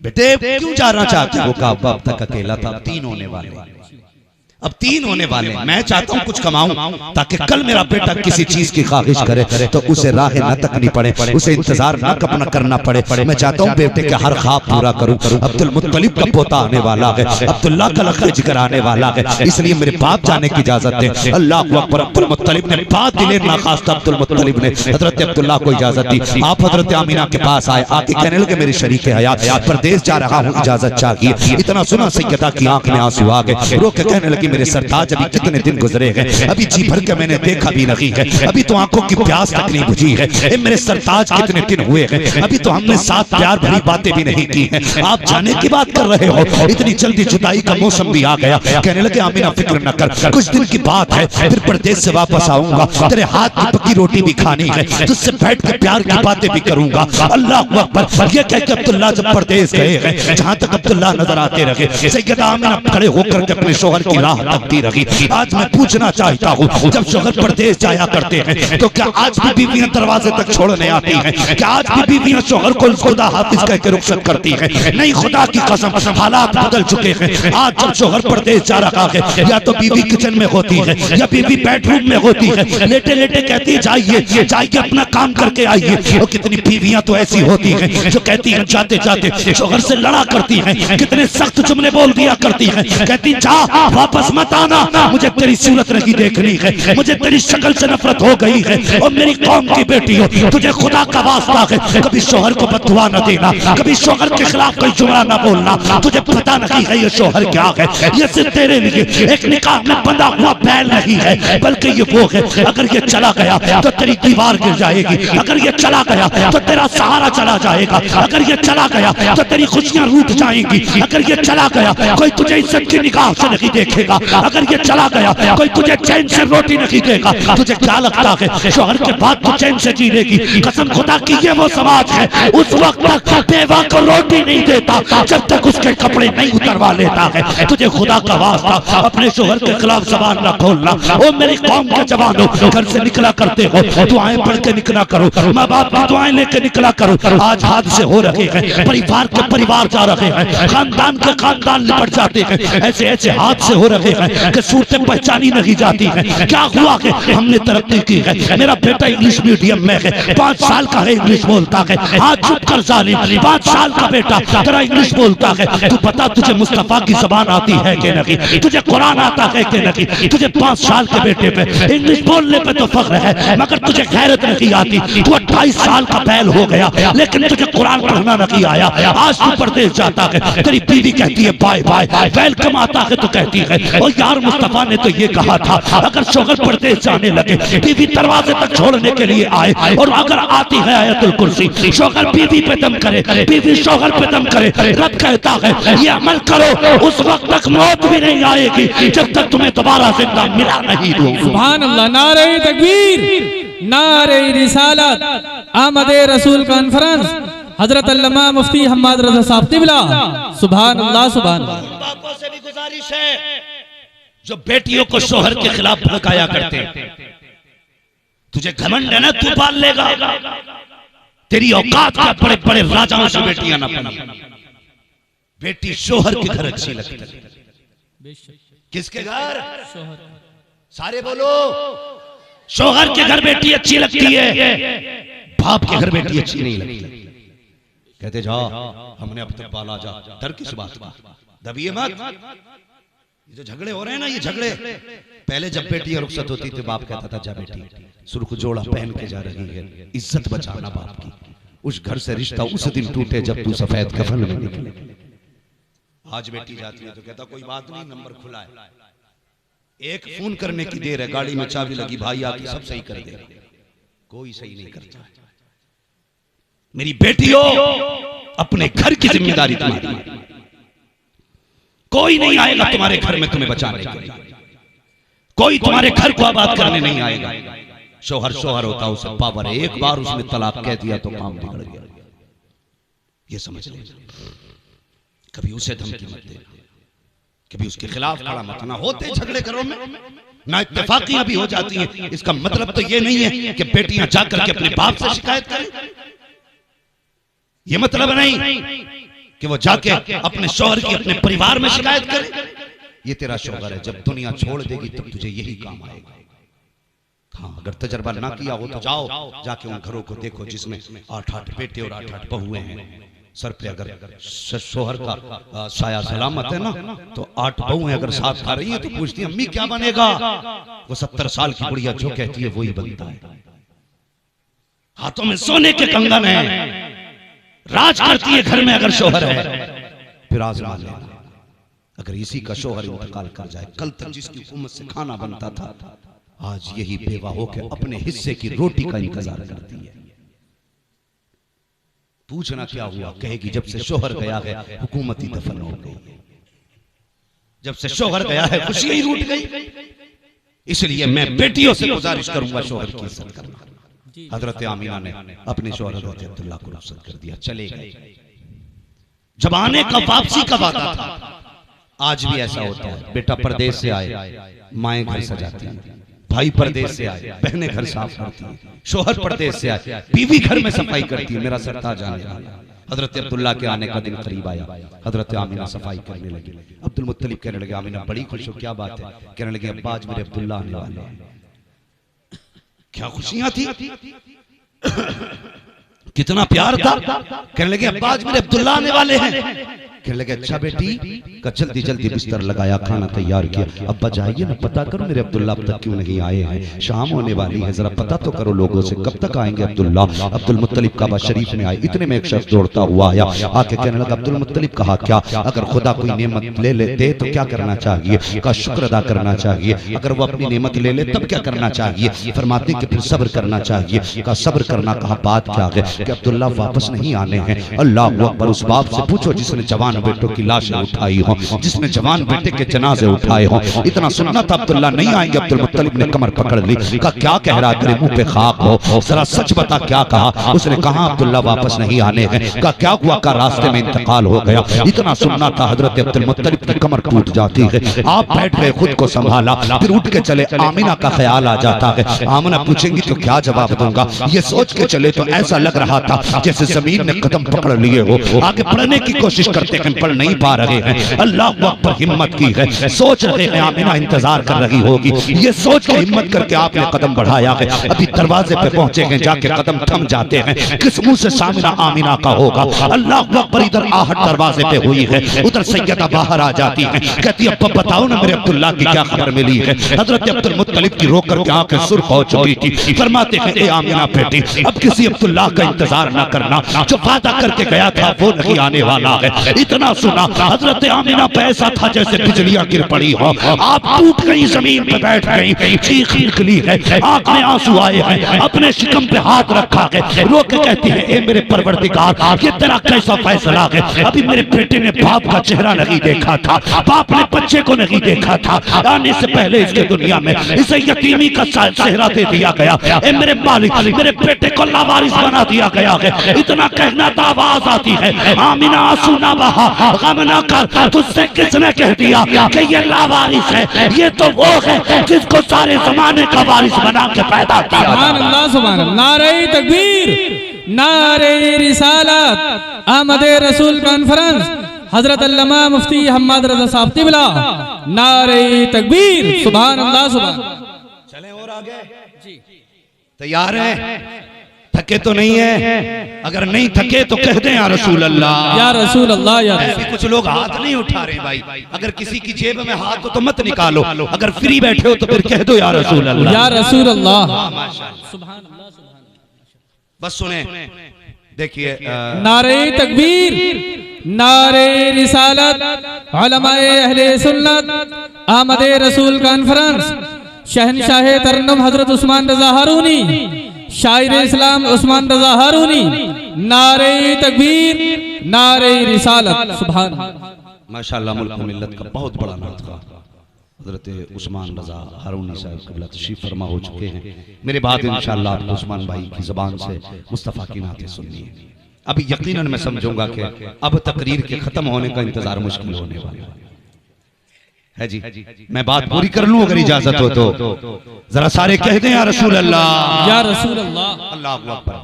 बेटे क्यों जाना चाहते हो? कहा अब तक अकेला था, अब 3 होने वाले, अब 3 होने वाले। मैं चाहता हूं कुछ कमाऊं ताकि कल मेरा बेटा किसी चीज की ख्वाहिश करे तो उसे राह न तकनी पड़े, उसे इंतजार न करना पड़े। मैं चाहता हूं बेटे के हर ख्वाब पूरा करूं। अब्दुल मुत्तलिब का पोता आने वाला है, अब्दुल्ला का लखन जिक्र आने वाला है, इसलिए मेरे बाप जाने की इजाजत दे। अल्लाह अकबर। अब्दुल मुत्तलिब ने बात दिले नाखास्ता अब्दुल मुत्तलिब ने हजरत अब्दुल्ला को इजाजत दी। आप हजरत आमिना के पास आए, आके कहने लगे मेरे शरीक हयात परदेश जा रहा हूं, इजाजत चाहिए। इतना सुना सैयदा की आंख में आंसू आ गए, रो के कहने लगी मेरे सरताज अभी कितने दिन गुजरे हैं, अभी जी भर के मैंने देखा भी नहीं है, अभी तो आंखों की प्यास तक नहीं बुझी है। मेरे सरताज कितने दिन हुए हैं, अभी तो हमने साथ प्यार भरी बातें भी नहीं की हैं, आप जाने की बात कर रहे हो, इतनी जल्दी जुदाई का मौसम भी आ गया। कहने लगे आमिना फिक्र न कर, कुछ दिन की बात है, फिर परदेश से वापस आऊंगा, तेरे हाथ की पकी रोटी भी खानी है, तुझसे बैठ के प्यार की बातें भी करूंगा। अल्लाह अकबर। ये कह के अब्दुल्ला जब परदेश गए हैं, जहां तक अब्दुल्ला नजर आते रहे, सैयदा आमिना खड़े होकर के अपने शोहर की राह तकती रही। आज मैं पूछना चाहता हूँ, जब शोहर परदेश जाया करते हैं तो क्या आज भी बीवियां दरवाजे तक छोड़ने आती हैं? क्या आज भी बीवियां शोहर को खुदा हाफिज कह के रुखसत करती हैं? नहीं, खुदा की कसम हालात बदल चुके हैं। आज जब शोहर परदेश जा रहा है, या तो बीवी किचन में होती है या बीवी बेडरूम में होती है, लेटे लेटे कहती है जाइए जाइए अपना काम करके आइए। और कितनी बीवियां तो ऐसी होती हैं जो कहती हैं जाते जाते शोहर से लड़ा करती हैं, कितने सख्त जुमले बोल दिया करती हैं, कहती जा वापस मत आना, मुझे तेरी सूरत नहीं देखनी है, मुझे तेरी शक्ल से नफरत हो गई है, और मेरी कौम की बेटी हो, तुझे खुदा का वास्ता है कभी शोहर को बददुआ न देना, कभी शोहर के खिलाफ कोई जुमला न बोलना। तुझे पता नहीं है ये शोहर क्या है, ये सिर्फ तेरे लिए एक निकाह में बंधा हुआ बैल नहीं है, बल्कि ये वो है अगर ये चला गया तो तेरी दीवार गिर जाएगी, अगर ये चला गया तो तेरा सहारा चला जाएगा, अगर ये चला गया तो तेरी खुशियां रूठ जाएंगी, अगर ये चला गया कोई तुझे इज्जत की निगाह से नहीं देखेगा, अगर ये चला गया कोई तुझे चैन से रोटी नहीं देगा। तुझे क्या लगता है शोहर के बाद तू चैन से जी लेगी? कसम खुदा की ये वो समाज है उस वक्त तक बेवा को रोटी नहीं देता जब तक उसके कपड़े नहीं उतरवा लेता है। तुझे खुदा का वास्ता अपने शोहर के खिलाफ जबान न खोलना। ओ मेरी कौम के जवानों, घर से निकला करते हो दुआएं पढ़ के निकला करो, माँ बाप की दुआएं लेके निकला करो। आज हादसे हो रहे हैं, परिवार के परिवार जा रहे हैं, खानदान के खानदान निपट जाते हैं। ऐसे ऐसे हादसे हो रहे हैं कि सूरतें पहचानी नहीं जाती है। क्या हुआ कि हमने तरक्की की है? मेरा बेटा इंग्लिश मीडियम में है, 5 साल का है, इंग्लिश बोलता है। हाँ चुप कर जालिम, 5 साल का बेटा तेरा इंग्लिश बोलता है। तू पता तुझे मुस्तफा की जबान आती है कि नहीं? तुझे कुरान आता है कि नहीं? तुझे 5 साल के बेटे पे इंग्लिश बोलने पे तो फख्र है, मगर तुझे गैरत नहीं आती। तू 28 साल का बैल हो गया लेकिन तुझे कुरान पढ़ना नहीं आया। आज तू परदेश जाता है, तेरी बीवी कहती है बाय बाय, वेलकम आता है तो कहती है ओ यार मुस्तफा ने तो ये कहा था अगर शोहर परदेश जाने लगे बीवी दरवाजे तक छोड़ने के लिए आए, और अगर आती है आयतुल कुर्सी, शोहर बीवी पे दम करे, बीवी शोहर पे दम करे, रब कहता है ये अमल करो, उस वक्त तक मौत भी नहीं आएगी जब तक तुम्हें दोबारा जिंदा मिला नहीं दूं। सुभान अल्लाह, नारे तकबीर, नारे रिसालत, आमदे रसूल कॉन्फ्रेंस, हजरत अल्लामा मुफ्ती हम्माद रज़ा साहब क़िबला। सुभान अल्लाह, सुभान अल्लाह। बापों से भी गुजारिश है जो बेटियों को शोहर के खिलाफ भड़काया करते हैं, तुझे घमंड है ना, तू पाल लेगा। तेरी औकात का बड़े बड़े राजाओं से बेटियां ना पली। बेटी शोहर के घर अच्छी लगती है। किसके घर? सारे बोलो। शोहर के घर बेटी अच्छी लगती है, बाप के घर बेटी अच्छी नहीं लगती। कहते जा हमने अब तक पाला, जा डर किस बात का, दबिए मत। ये जो झगड़े हो रहे हैं ना, ये झगड़े पहले जब बेटी रुखसत होती थी बाप कहता था जा बेटी सुर्ख जोड़ा पहन के जा रही है, इज्जत बचाना बाप की। उस घर से रिश्ता उस दिन टूटे जब तू सफेद कफन में निकले। आज बेटी जाती है तो कहता कोई बात नहीं, नंबर खुला है, एक फोन करने की देर है, गाड़ी में चाबी लगी, भाई आके सब सही कर दे। कोई सही नहीं करता। मेरी बेटियों, अपने घर की जिम्मेदारी तुम्हारी, कोई नहीं आएगा तुम्हारे घर में तुम्हें बचाने के लिए, कोई तुम्हारे घर को आबाद करने नहीं आएगा। शोहर शोहर होता है, उसे पावर है, एक बार उसने तलाक कह दिया तो काम बिगड़ गया। ये समझ ले, कभी उसे धमकी मत देना, कभी उसके खिलाफ खड़ा मत होना। होते झगड़े घरों में ना इत्तेफाकियां भी हो जाती हैं, इसका मतलब तो ये नहीं है कि बेटियां जाकर के अपने बाप से शिकायत करें। ये मतलब नहीं कि वो जाके अपने शौहर की अपने परिवार में शिकायत करे। ये तेरा शौहर है, जब दुनिया छोड़ देगी तब तुझे यही काम आएगा। हाँ, अगर तजर्बा ना किया हो तो जाओ, जाके उन घरों को देखो जिसमें 8-8 बेटे और 8-8 बहुएं हैं। सर पे अगर शौहर का साया सलामत है ना, तो 8 बहुएं अगर साथ खा रही है तो पूछती है अम्मी क्या बनेगा? वो 70 साल की बुढ़िया जो कहती है वही बनता है। हाथों में सोने के कंगन है, राज करती है घर में अगर शोहर है। फिर आजमा लेना, अगर इसी का शोहर इंतकाल कर जाए, कल तक जिसकी हुकूमत से खाना बनता था, आज यही बेवा होकर अपने हिस्से की रोटी का इंतजार करती है। पूछना क्या हुआ? कहेगी जब से शोहर गया है हुकूमत ही दफन हो गई, जब से शोहर गया है खुशी ही रूठ गई। इसलिए मैं बेटियों से गुजारिश करूंगा शोहर की इज्जत करना। हजरत आमिना ने अपने शौहर हजरत अब्दुल्ला को रुखसत कर दिया, चले गए। जब आने का वापसी का वादा था, आज भी ऐसा होता है। बेटा परदेश से आए, माएं घर सजाती हैं, भाई परदेश से आए, बहनें घर साफ करती हैं, शौहर परदेश से आए, बीवी घर में सफाई करती है। मेरा सरताज आने वाला। हजरत अब्दुल्ला के आने का दिन करीब आया, हजरत आमिना सफाई करने लगी। अब्दुल मुत्तलिब कहने लगे आमिना बड़ी खुश हो, क्या बात है? कहने लगे अब्बा आज मेरे अब्दुल्ला आने वाले हैं। क्या खुशियां थी, कितना प्यार था। कहने लगे अब्बा आज मेरे अब्दुल्ला आने वाले हैं। कहने लगे अच्छा बेटी का जल्दी जल्दी बिस्तर लगाया, खाना तैयार किया। अब्बा जाइए ना, पता करो मेरे अब्दुल्ला अब तक क्यों नहीं आए हैं, शाम होने वाली है, जरा पता तो करो लोगों से कब तक आएंगे अब्दुल्ला। अब्दुल मुत्तलिब काबा शरीफ में आए, इतने में एक शख्स दौड़ता हुआ आया, आके कहने लगा अब्दुल मुत्तलिब कहा क्या, अगर खुदा कोई नेमत ले लेते तो क्या करना चाहिए? का शुक्र अदा करना चाहिए। अगर वो अपनी नेमत ले ले तब क्या करना चाहिए? फरमाते कि फिर सब्र करना चाहिए। का सब्र करना, कहा बात क्या है? कि अब्दुल्ला वापस नहीं आने हैं। अल्लाह अकबर। उस बाप से पूछो जिसने जवान जवान बेटों की लाशें उठाई हो, जिसने जवान बेटे के जनाजे उठाए हो। इतना सुनना था अब्दुल्ला नहीं आएंगे। अब्दुल मुत्तलिब ने कमर पकड़ ली, कहा क्या कह रहा तेरे मुंह पे खाक हो, जरा सच बता क्या कहा। उसने कहा अब्दुल्ला वापस नहीं आने हैं। कहा क्या हुआ, का रास्ते में इंतकाल हो गया। इतना सुनना था हजरत अब्दुल मुत्तलिब की कमर टूट जाती है। आप बैठ गए, खुद को संभाला, फिर उठ के चले। आमिना का ख्याल आ जाता है। आमिना पूछेंगी तो क्या जवाब दूंगा। ये सोच के चले तो ऐसा लग रहा था जैसे जमीन ने कदम पकड़ लिए हो। आगे बढ़ने की कोशिश करते हैं, पढ़ नहीं पा रहे हैं। अल्लाह पर हिम्मत की है, सोच रहे हैं आमिना इंतजार कर रही होगी। ये सोच के हिम्मत करके आपने कदम बढ़ाया है। अभी दरवाजे पे पहुंचे हैं, जाके कदम थम जाते हैं। किस मुंह से सामना आमिना का होगा। अल्लाह पर इधर आहट दरवाजे पे हुई है, उधर सैयदा बाहर आ जाती है, कहती है अब बताओ ना मेरे अब्दुल्ला की क्या खबर मिली है। हजरत अब्दुल मुत्तलिब की रोक करके आंखें सुर्ख हो चुकी थी। फरमाते हैं ए आमिना बेटी, अब किसी अब्दुल्ला का इंतजार ना करना, जो वादा करके गया था वो नहीं आने वाला है। इतना सुना हजरत आमिना पे ऐसा था जैसे बिजलियां गिर पड़ी हो। आप टूट गई, जमीन पे बैठ गई, चीख निकली है, आंख में आंसू आए हैं, अपने शिकम पे हाथ रखा है, रो के कहती है ए मेरे परवरदिगार, ये तेरा कैसा फैसला है। अभी मेरे बेटे ने बाप का चेहरा नहीं देखा था, बाप ने बच्चे को नहीं देखा था, आने से पहले इसके दुनिया में इसे यतीमी का चेहरा दे दिया गया। ए मेरे मालिक, मेरे बेटे को लावारिस बना दिया गया है। इतना कहना तो आवाज आती है आमिना आंसू ना बहा, गम ना कर, तुझसे किसने कह दिया कि ये लावारिस है। ये तो वो है जिसको सारे जमाने का वारिस बना के पैदा किया। सुभान अल्लाह, सुभान अल्लाह। नारे तकबीर, नारे रिसालत, आमद रसूल कॉन्फ्रेंस, हजरत अल्लामा मुफ्ती हम्माद रजा साहब तिबला, नारे तकबीर, सुभान अल्लाह, सुभान। चलें और आगे जी, तैयार हैं? थके तो नहीं है? अगर नहीं थके तो कह दें या रसूल अल्लाह, या रसूल अल्लाह, या रसूल। कुछ लोग हाथ नहीं उठा रहे भाई। अगर किसी की जेब में हाथ हो तो मत निकालो, अगर फ्री बैठे हो तो फिर कह दो या रसूल अल्लाह, या रसूल अल्लाह। सुभान अल्लाह, बस सुने, देखिए नारे तकबीर, नारे रिसालत, उलमाए अहले सुन्नत, आमद रसूल कॉन्फ्रेंस, शहनशाह तरन्नुम हजरत उस्मान रजा हारूनी, शायर इस्लाम उस्मान रजा हारूनी, नारे तकबीर, नारे रिसालत, सुभान। माशाअल्लाह, मुल्क मिल्लत का बहुत बड़ा नात का हजरत उस्मान रजा हारूनी साहब क़िबला तशरीफ फरमा हो चुके हैं। मेरे बाद इंशाअल्लाह आपको उस्मान भाई की ज़बान से मुस्तफ़ा की नातें सुननी है। अभी यकीनन मैं समझूंगा कि अब तकरीर के खत्म होने का इंतजार मुश्किल होने वाला है जी। मैं बात पूरी कर लूं अगर इजाजत हो तो। जरा सारे कह दें या रसूल अल्लाह, या रसूल अल्लाह, अल्लाहु अकबर।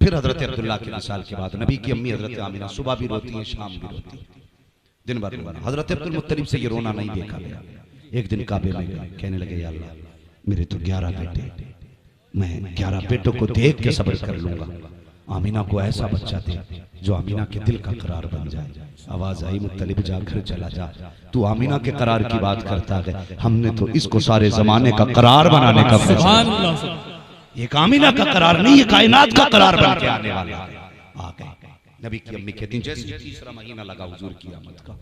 फिर हजरत अब्दुल्ला के विसाल के बाद नबी की अम्मी हजरत आमिना सुबह भी रोती है, शाम भी रोती है, दिन भर रोना। हजरत अब्दुल मुत्तलिब से ये रोना नहीं देखा गया। एक दिन काबे में गए, कहने लगे या अल्लाह मेरे तो 11 बेटे, मैं 11 बेटों को देख के सब्र कर लूंगा। आमिना को ऐसा बच्चा दे जो आमिना के दिल का करार बन जाए। आवाज आई मुत्तलिब जा घर चला जा, तू आमिना के करार की बात करता है, हमने तो इसको सारे जमाने का करार बनाने का फैसला। एक आमिना का करार नहीं, ये कायनात का करार बन के आने वाला आ गए। नबी की अम्मी कहती जैसे तीसरा महीना लगा हुजूर की आमद का,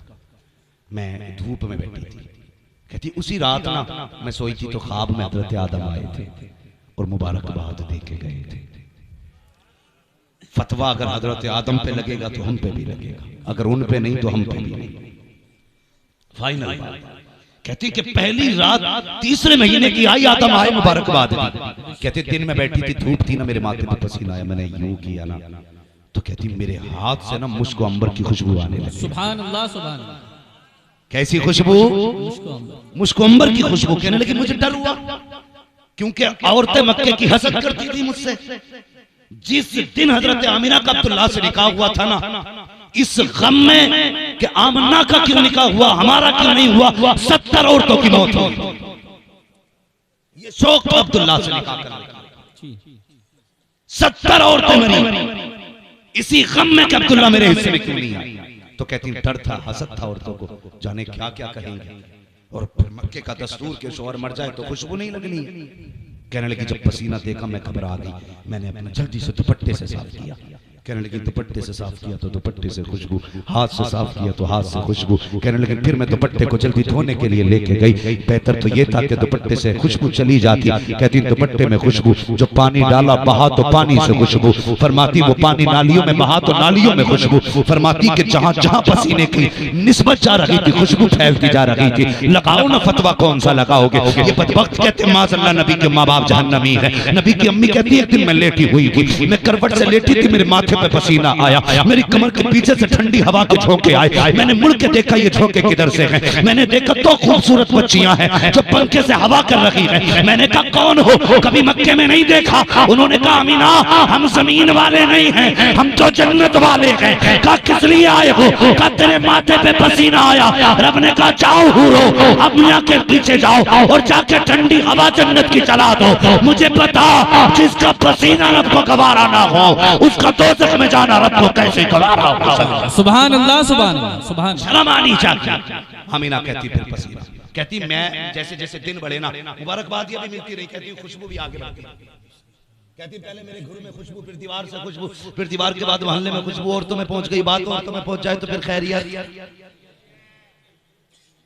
मैं धूप में बैठी थी, कहती उसी रात ना मैं सोई थी तो ख्वाब में हजरत आदम आए थे और मुबारकबाद दे के गए थे। फतवा अगर हजरत आदम पे लगेगा तो हम पे भी लगेगा, अगर उन पे नहीं तो हम पे भी नहीं। फाइनल कहती कि पहली रात तीसरे महीने की आई, आदम आए मुबारकबाद दी। कहते दिन में बैठी थी, धूप थी ना, मेरे माथे पे पसीना आया, मैंने यूं किया ना तो कहती मेरे हाथ से ना मुश्क अंबर की खुशबू आने लगी। सुभान अल्लाह, सुभान। कैसी खुशबू? मुश्क अंबर की खुशबू। कहने लगी मुझे डर हुआ क्योंकि औरतें मक्के की हसद करती थी मुझसे। जिस दिन हजरत आमिना का अब्दुल्ला से निकाह हुआ था ना, इस गम में कि आमिना का क्यों निकाह हुआ, हमारा क्यों नहीं हुआ, 70 औरतों की मौत हुई। ये शौक था अब्दुल्ला से निकाह करने का। 70 औरतें मरी इसी गम में कि अब्दुल्ला मेरे हिस्से में क्यों नहीं आई। तो कहती डर था, हसद था औरतों को, जाने क्या क्या कहेंगे। और फिर मक्के का दस्तूर के शौहर मर जाए तो खुशबू नहीं लगनी। कहने लगी जब पसीना देखा मैं घबरा गई, मैंने अपना जल्दी से दुपट्टे से साफ किया। कहने लगे दुपट्टे से साफ किया तो दुपट्टे से खुशबू, हाथ से साफ किया तो हाथ से खुशबू। कहने लगे फिर मैं दुपट्टे को जल्दी धोने के लिए लेके गई, बेहतर तो ये था कि दुपट्टे से खुशबू चली जाती। कहती दुपट्टे में खुशबू, जो पानी डाला बहा तो पानी से खुशबू, फरमाती वो पानी नालियों में बहा तो नालियों में खुशबू, फरमाती कि जहां जहां पसीने की निस्बत जा रही थी खुशबू फैलती जा रही थी। लगाओ ना फतवा कौन सा लगाओगे। ये बदबख्त कहते माज़अल्लाह नबी के माँ बाप जहन्नमी है। नबी की अम्मी कहती है एक दिन मैं लेटी हुई थी, मैं करवट से लेटी थी, मेरे माथे पे पसीना आया, मेरी कमर के पीछे से ठंडी हवा के झोंके आए, मैंने मुड़ के देखा ये झोंके किधर से हैं। मैंने देखा तो खूबसूरत बच्चियां हैं जो पंखे से हवा कर रही हैं। मैंने कहा कौन हो, कभी मक्के में नहीं देखा। उन्होंने कहा अमीना हम जमीन वाले नहीं हैं, हम तो जन्नत वाले हैं। कहा किस लिए आए हो, कहा तेरे माथे पे पसीना आया। रब ने कहा जाओ हूरो अब मियां के पीछे जाओ और जाके ठंडी हवा जन्नत की चला दो। मुझे पता जिसका पसीना रब को गवारा ना हो उसका दोज़ख में जाना रब को कैसे गवारा होगा। सुभान अल्लाह सुभान अल्लाह सुभान। शर्म आनी चाहिए। अमीना कहती फिर पसीना, कहती मैं जैसे जैसे दिन बढ़े ना मुबारकबाद ये भी मिलती रही, कहती खुशबू भी आगे बढ़ती। कहती पहले मेरे घर में खुशबू, फिर दीवार से खुशबू, फिर दीवार के बाद मोहल्ले में खुशबू, औरतों में पहुंच गई बात, औरतों में पहुंच जाए तो फिर खैरियत,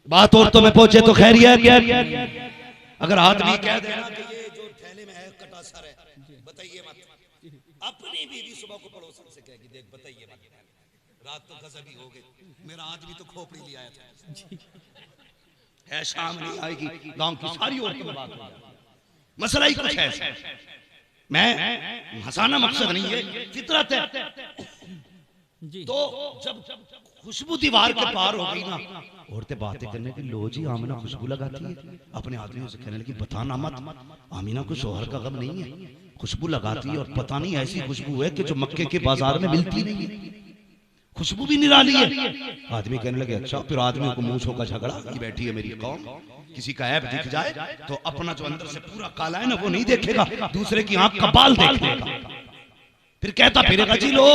बात औरतों में पहुंचे तो खैरियत। अगर आदमी कह देना कि ये जो थैले में है कटा सर है, बताइए मत। अपनी बीवी सुबह को पड़ोसन से कहेगी देख बताइए मत, रात तो गजबी हो गई, मेरा आदमी तो खोपड़ी ले आया था, है शाम नहीं आएगी, गांव की सारी औरतों में बात हो। मसला ही कुछ है, मैं हंसाना मकसद नहीं है, फितरत है। तो जब खुशबू दीवार के पार हो गई ना, औरतें बातें करने की लो जी आमिना खुशबू लगाती है, अपने आदमियों से कहने लगी बताना मत, आमिना को शोहर का गम नहीं है, खुशबू लगाती है और पता नहीं ऐसी खुशबू है कि जो मक्के के बाजार में मिलती नहीं है, खुशबू भी निराली है। आदमी कहने लगे अच्छा। फिर आदमियों को मूंछों का झगड़ा, की बैठी है मेरी कौम, किसी का ऐब दिख जाए तो अपना जो अंदर से पूरा काला है ना वो नहीं देखेगा, दूसरे की आंख का बाल देखेगा, फिर कहता फिरेगा जी लो।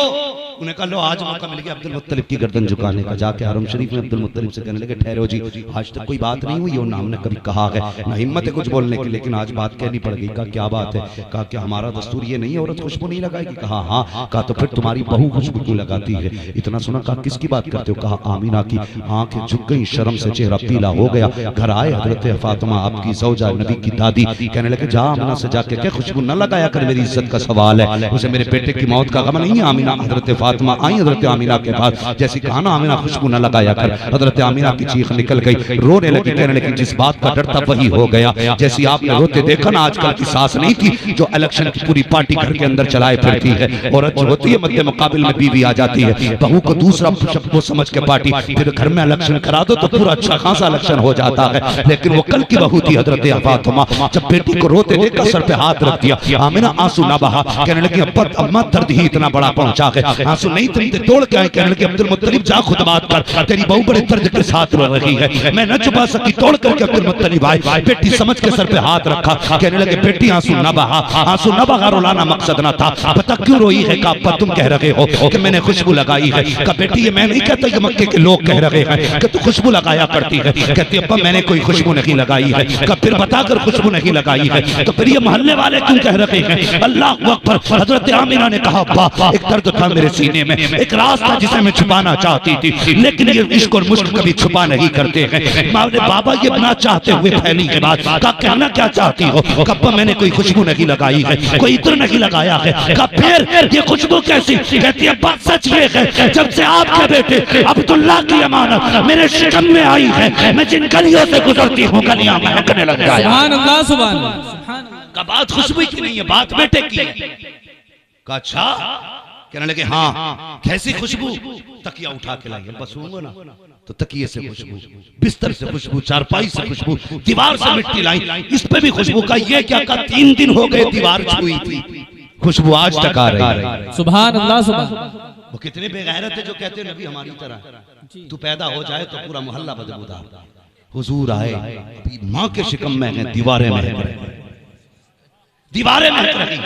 उन्हें कहा लो आज मौका मिल गया अब्दुल मुत्तलिब की गर्दन झुकाने का। जाके हरम शरीफ में अब्दुल मुत्तलिब से कहने लगे ठहरो जी, आज तक कोई बात नहीं हुई और ना हमने कभी कहा है, ना हिम्मत है कुछ बोलने की, लेकिन आज बात कहनी पड़ गई। कहा क्या बात है, कहा कि हमारा दस्तूर ये नहीं है औरत खुशबू नहीं लगाएगी। कहा हाँ। कहा तो फिर तुम्हारी बहू खुशबू क्यों लगाती है। इतना सुना, कहा किसकी बात करते हो। कहा आमीना की। आंखें झुक गई, शर्म से चेहरा पीला हो गया। घर आए हजरत फातिमा आपकी ज़ौजा नबी की दादी, कहने लगे जा आमीना से जाके क्या खुशबू न लगाया कर, मेरी इज्जत का सवाल है, उसे मेरे बेटे की मौत का गम नहीं। आमीना हजरत फातिमा आई, हजरत आमीना के पास, जैसे कहा ना आमीना खुशबू न लगाया कर, हजरत आमीना की चीख निकल गई, रोने लगी, कहने लगी जिस बात का डर था वही हो गया। जैसे आपने रोते देखा ना, आजकल की सास नहीं थी जो इलेक्शन की पूरी पार्टी घर के अंदर चलाए फिरती है, औरत जो होती है मध्य मुकाबिल में बीवी आ जाती है, बहू को दूसरा शब्द समझ के पार्टी, फिर घर में इलेक्शन करा दो तो पूरा अच्छा खासा इलेक्शन हो जाता है। लेकिन वो कल की बहू थी हजरत फातिमा, जब बेटी को रोते देखा सर पे हाथ रख दिया, आमीना आंसू ना बहा, कहने लगी अम्मा दर्द ही इतना बड़ा पहुंचा है, आंसू नहीं तुम तोड़ के आए। कहने लगे अब्दुल मुत्तलिब जा खुद बात कर, तेरी बहू बड़े दर्द के साथ रो रही है, मैं न छुपा सकी, तोड़ करके अब्दुल मुत्तलिब आए, बेटी समझ के सर पे हाथ रखा, कहने लगे बेटी आंसू न बहा, आंसू न बहा, रुलाना मकसद ना था, पता क्यों रोई है। का अब्बा तुम कह रहे हो कि मैंने खुशबू लगाई है। का बेटी ये मैं नहीं कहता, ये मक्के के लोग कह रहे हैं कि तू खुशबू लगाया करती है। कहती अब्बा मैंने कोई खुशबू नहीं लगाई है। का फिर बताकर खुशबू नहीं लगाई है तो फिर ये मोहल्ले वाले क्यों कह रहे हैं। अल्लाह अकबर। हजरत आमीना ने कहा अब्बा एक दर्द था मेरे सीने में, एक राज था जिसे मैं छुपाना चाहती थी, लेकिन ये इश्क और मुश्क कभी छुपा नहीं करते हैं। बाबा ये ना चाहते हुए फैली है बात। का कहना क्या चाहती हो। कब्बा मैंने कोई खुशबू नहीं लगाई है, कोई इत्र नहीं लगाया है। का फिर ये खुशबू कैसी। कहती है बात सच ये है, जब से आपके बेटे अब्दुल्ला की अमानत मेरे शिकम में आई है, मैं जिन गलियों से गुजरती हूँ गलियां महकने लग गई। सुभान अल्लाह सुभान अल्लाह। का बात खुशबू की नहीं है, बात बेटे की है। का अच्छा। कहने लगे हाँ कैसी खुशबू। तकिया उठा के लाइए, बस सूंघो ना तो तकिए से खुशबू, बिस्तर से खुशबू, चारपाई से खुशबू, दीवार से मिट्टी लाई, इस पे भी खुशबू। का ये क्या का 3 दिन हो गए दीवार छुई थी, खुशबू आज तक आ रही है। सुभान अल्लाह सुभान। वो कितने बेगैरत है जो कहते हैं नबी हमारी तरह, तू पैदा हो जाए तो पूरा मोहल्ला बदबूदार। हुजूर आए अभी माँ के शिकम में है, दीवारें महक रही, दीवारें महक रही,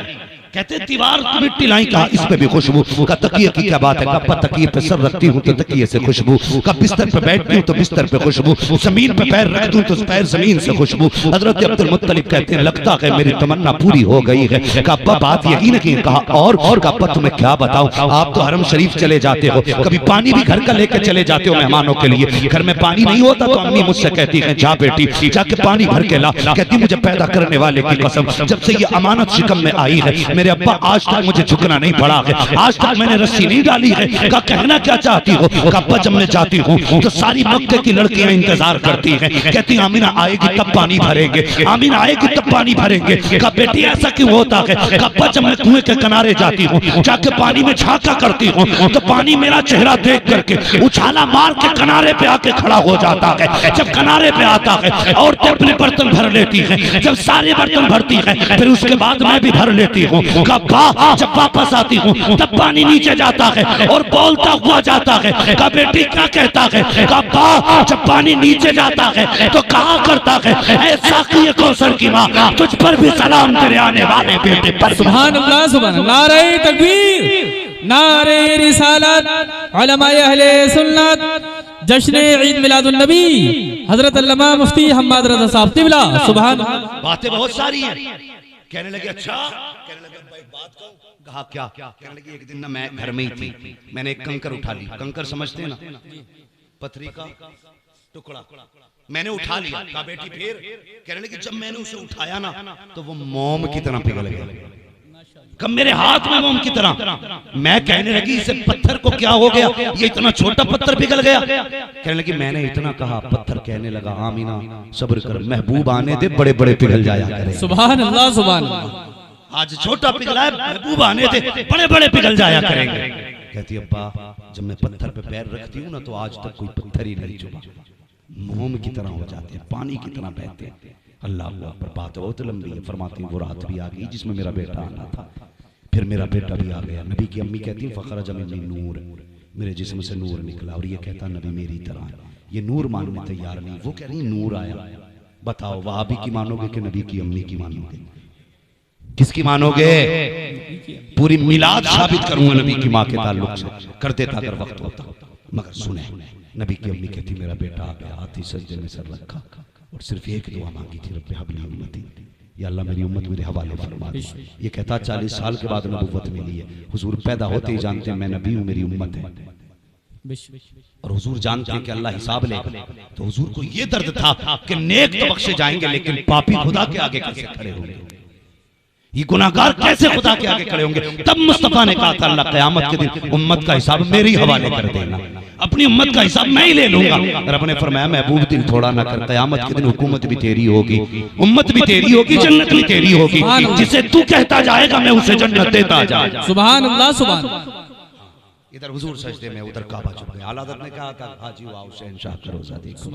कहते दीवार की मिट्टी लाई, कहा इस पे भी खुशबू, का तकिए की क्या बात है, का तकिए पे सर रखती हूँ तो तकिए से खुशबू, का बिस्तर पे बैठती हूँ तो बिस्तर पे खुशबू, जमीन पे पैर रख दूं तो पैर जमीन से खुशबू। हजरत अब्दुल मुत्तलिब कहते हैं लगता है मेरी तमन्ना पूरी हो गई है। का अब्बा बात यही नहीं, कहा और का अब्बा तुम्हें क्या बताऊं, आप तो हरम शरीफ चले जाते हो, कभी पानी भी घर का लेकर चले जाते हो मेहमानों के लिए, घर में पानी नहीं होता तो अम्मी मुझसे कहती है जा बेटी जाके पानी भर के ला। कहती मुझे पैदा करने वाले की कसम, जब से ये अमानत शिकम में आई है मेरे अब्बा आज तक मुझे झुकना नहीं पड़ा है, आज तक मैंने रस्सी नहीं डाली है। का कहना क्या चाहती हो, का अब्बा जब मैं जाती हूँ तो सारी मक्के की लड़कियां इंतजार करती हैं, कहती आमीना आएगी तब पानी भरेंगे, आमीना आएगी तब पानी भरेंगे। का बेटी ऐसा क्यों होता है, का अब्बा जब मैं कुएं के किनारे जाती हूँ जाके पानी में झांका करती हूँ तो पानी मेरा चेहरा देख करके उछाला मार के किनारे पे आके खड़ा हो जाता है। जब किनारे पे आता है और अपने बर्तन भर लेती है, जब सारे बर्तन भरती है फिर उसके बाद मैं भी भर लेती हूँ। जब वापस आती हूँ तब पानी नीचे जाता है और बोलता हुआ जाता है, का बेटी क्या कहता है, का जब पानी नीचे जाता है तो कहा करता है ऐसा कि कौसर की माँ तुझ पर भी सलाम तेरे आने वाले बेटे पर। सुभान अल्लाह सुभान अल्लाह, नारे तकबीर, नारे रिसालत, उलमाए अहले सुन्नत, जश्न ईद मिलादुन नबी, हजरत अल्लामा मुफ्ती हम्माद रज़ा साहब क़िबला। सुभान। बातें बहुत सारी हैं। कहने लगे अच्छा, कहने लगे भाई बात कहूं, कहा क्या, कहने लगे एक दिन ना मैं घर में ही थी, मैंने एक कंकर उठा लिया, कंकर समझते हैं ना, पथरी का टुकड़ा, मैंने उठा लिया। कहा बेटी फिर, कहने लगी जब मैंने उसे उठाया ना तो वो मोम की तरह पिघल गया, कब मेरे हाथ में मोम की तरह। मैं कहने लगी इसे पत्थर को क्या हो गया, ये इतना छोटा पत्थर पिघल गया। कहने लगी मैंने इतना कहा, पत्थर कहने लगा आमीना सब्र कर, महबूब आने दे बड़े बड़े पिघल जाया करे। सुभान अल्लाह सुभान अल्लाह। आज छोटा पिघला है, महबूब आने दे बड़े बड़े पिघल जाया करेंगे। कहती अब्बा जब मैं पत्थर पे पैर रखती हूँ ना तो आज तक कोई पत्थर ही नहीं चुभा, मोम की तरह हो जाते हैं, पानी की तरह बहते हैं। अल्लाह अकबर, बात बहुत लंबी है। फरमाती वो रात भी आ गई जिसमें मेरा बेटा आना था, फिर मेरा बेटा भी आ गया। नबी की अम्मी कहती है फखरज मिन्नी नूर, मेरे जिस्म से नूर निकला। और ये कहता नबी मेरी तरह, ये नूर मानने तैयार नहीं। वो कह रही नूर आया। बताओ वहाबी की मानोगे कि नबी की अम्मी की मानोगे, किसकी मानोगे? पूरी मिलाद साबित करूंगा नबी की माँ के ताल्लुक से, कर देता अगर वक्त होता। मगर सुने, नबी की अम्मी कहती मेरा बेटा आ गया, हाथी सजदे में सर रखा और सिर्फ एक दुआ मांगी थी, रब्बे हबली उम्मती, या अल्लाह मेरी उम्मत मेरे हवाले फरमा दे। ये कहता 40 साल के बाद नबुव्वत मिली है। हुजूर पैदा होते ही जानते हैं मैं नबी हूं, मेरी उम्मत है, और हुजूर जानते हैं कि अल्लाह हिसाब लेगा। तो हुजूर को ये दर्द था कि नेक तो बख्शे जाएंगे लेकिन पापी खुदा के आगे कैसे खड़े होंगे, ये गुनाहगार कैसे खुदा के आगे खड़े होंगे। तब मुस्तफा ने कहा था अल्लाह क़यामत के दिन उम्मत का हिसाब मेरे ही हवाले कर देना, अपनी उम्मत का हिसाब मैं ही ले लूंगा। रब ने फरमाया महबूब दिल थोड़ा ना कर, क़यामत के दिन हुकूमत भी तेरी होगी, उम्मत भी तेरी होगी, जन्नत भी तेरी होगी। जिसे तू कहता जाएगा मैं उसे जन्नत देता जाएगा। सुभान अल्लाह सुभान। इधर हुजूर सजदे में, उधर काबा झुक गया। आला हज़रत ने कहा था हाजी आओ शहंशाह का रोजा देखो,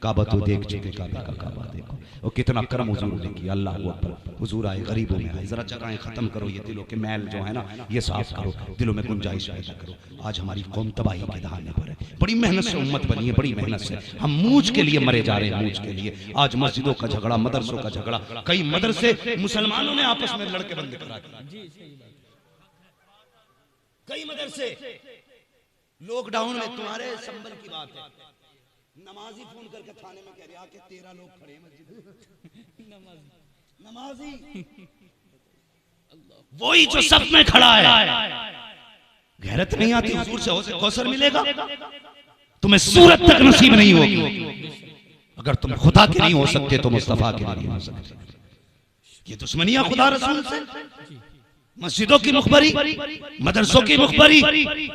काबा तो देख चुके, काबे का काबा देखो। और कितना करम हुजूर ने किया। अल्लाह अकबर। हुजूर आए गरीबों में आए, जरा जगहें खत्म करो, ये दिलों के मैल जो है ना ये साफ करो, दिलों में गुंजाइश पैदा करो। आज हमारी कौम तबाही के दहाने पर है, बड़ी मेहनत से उम्मत बनी है, बड़ी मेहनत से। हम मूज के लिए मरे जा रहे हैं, मूज के लिए। आज मस्जिदों का झगड़ा, मदरसों का झगड़ा, कई मदरसे मुसलमानों ने आपस में लड़के बंद करा दिए। कई मदरसे लॉकडाउन में, तुम्हारे संबल की बात है, नमाजी फोन करके थाने में कह रहे आके 13 लोग खड़े हैं मस्जिद, नमाजी वही जो सब में खड़ा है। गैरत नहीं आती हुजूर से कौसर मिलेगा, तुम्हें सूरत तक नसीब नहीं होगी। अगर तुम खुदा के नहीं हो सकते तो मुस्तफा के नहीं हो सकते। ये दुश्मनियां खुदा रसूल से, मस्जिदों की मुखबरी, मदरसों की मुखबरी।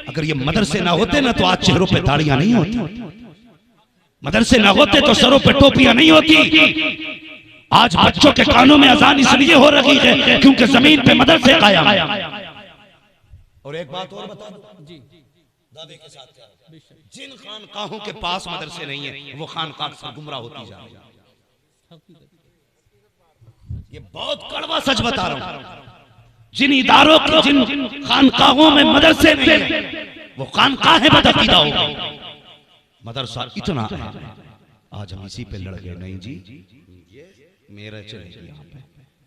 अगर ये मदरसे ना होते ना तो आज चेहरों पे दाढ़ियां नहीं होती, मदरसे ना होते तो सरों पे टोपियां नहीं होती। आज बच्चों के कानों में अजान इसलिए हो रही है क्योंकि जमीन पे मदरसे कायम है। और एक बात और बता दूं दादे के साथ, जिन खानकाहों के पास मदरसे नहीं है वो खानकाह से गुमराह होती जा रही है। ये बहुत कड़वा सच बता रहा हूं। जिन इदारों की, जिन खानकाहों में मदरसे नहीं है वो खानकाहें बदअकीदा हो गई। मदरसा इतना है, आज हम इसी पे लड़ गए। नहीं जी ये मेरा चलेगा, यहाँ पे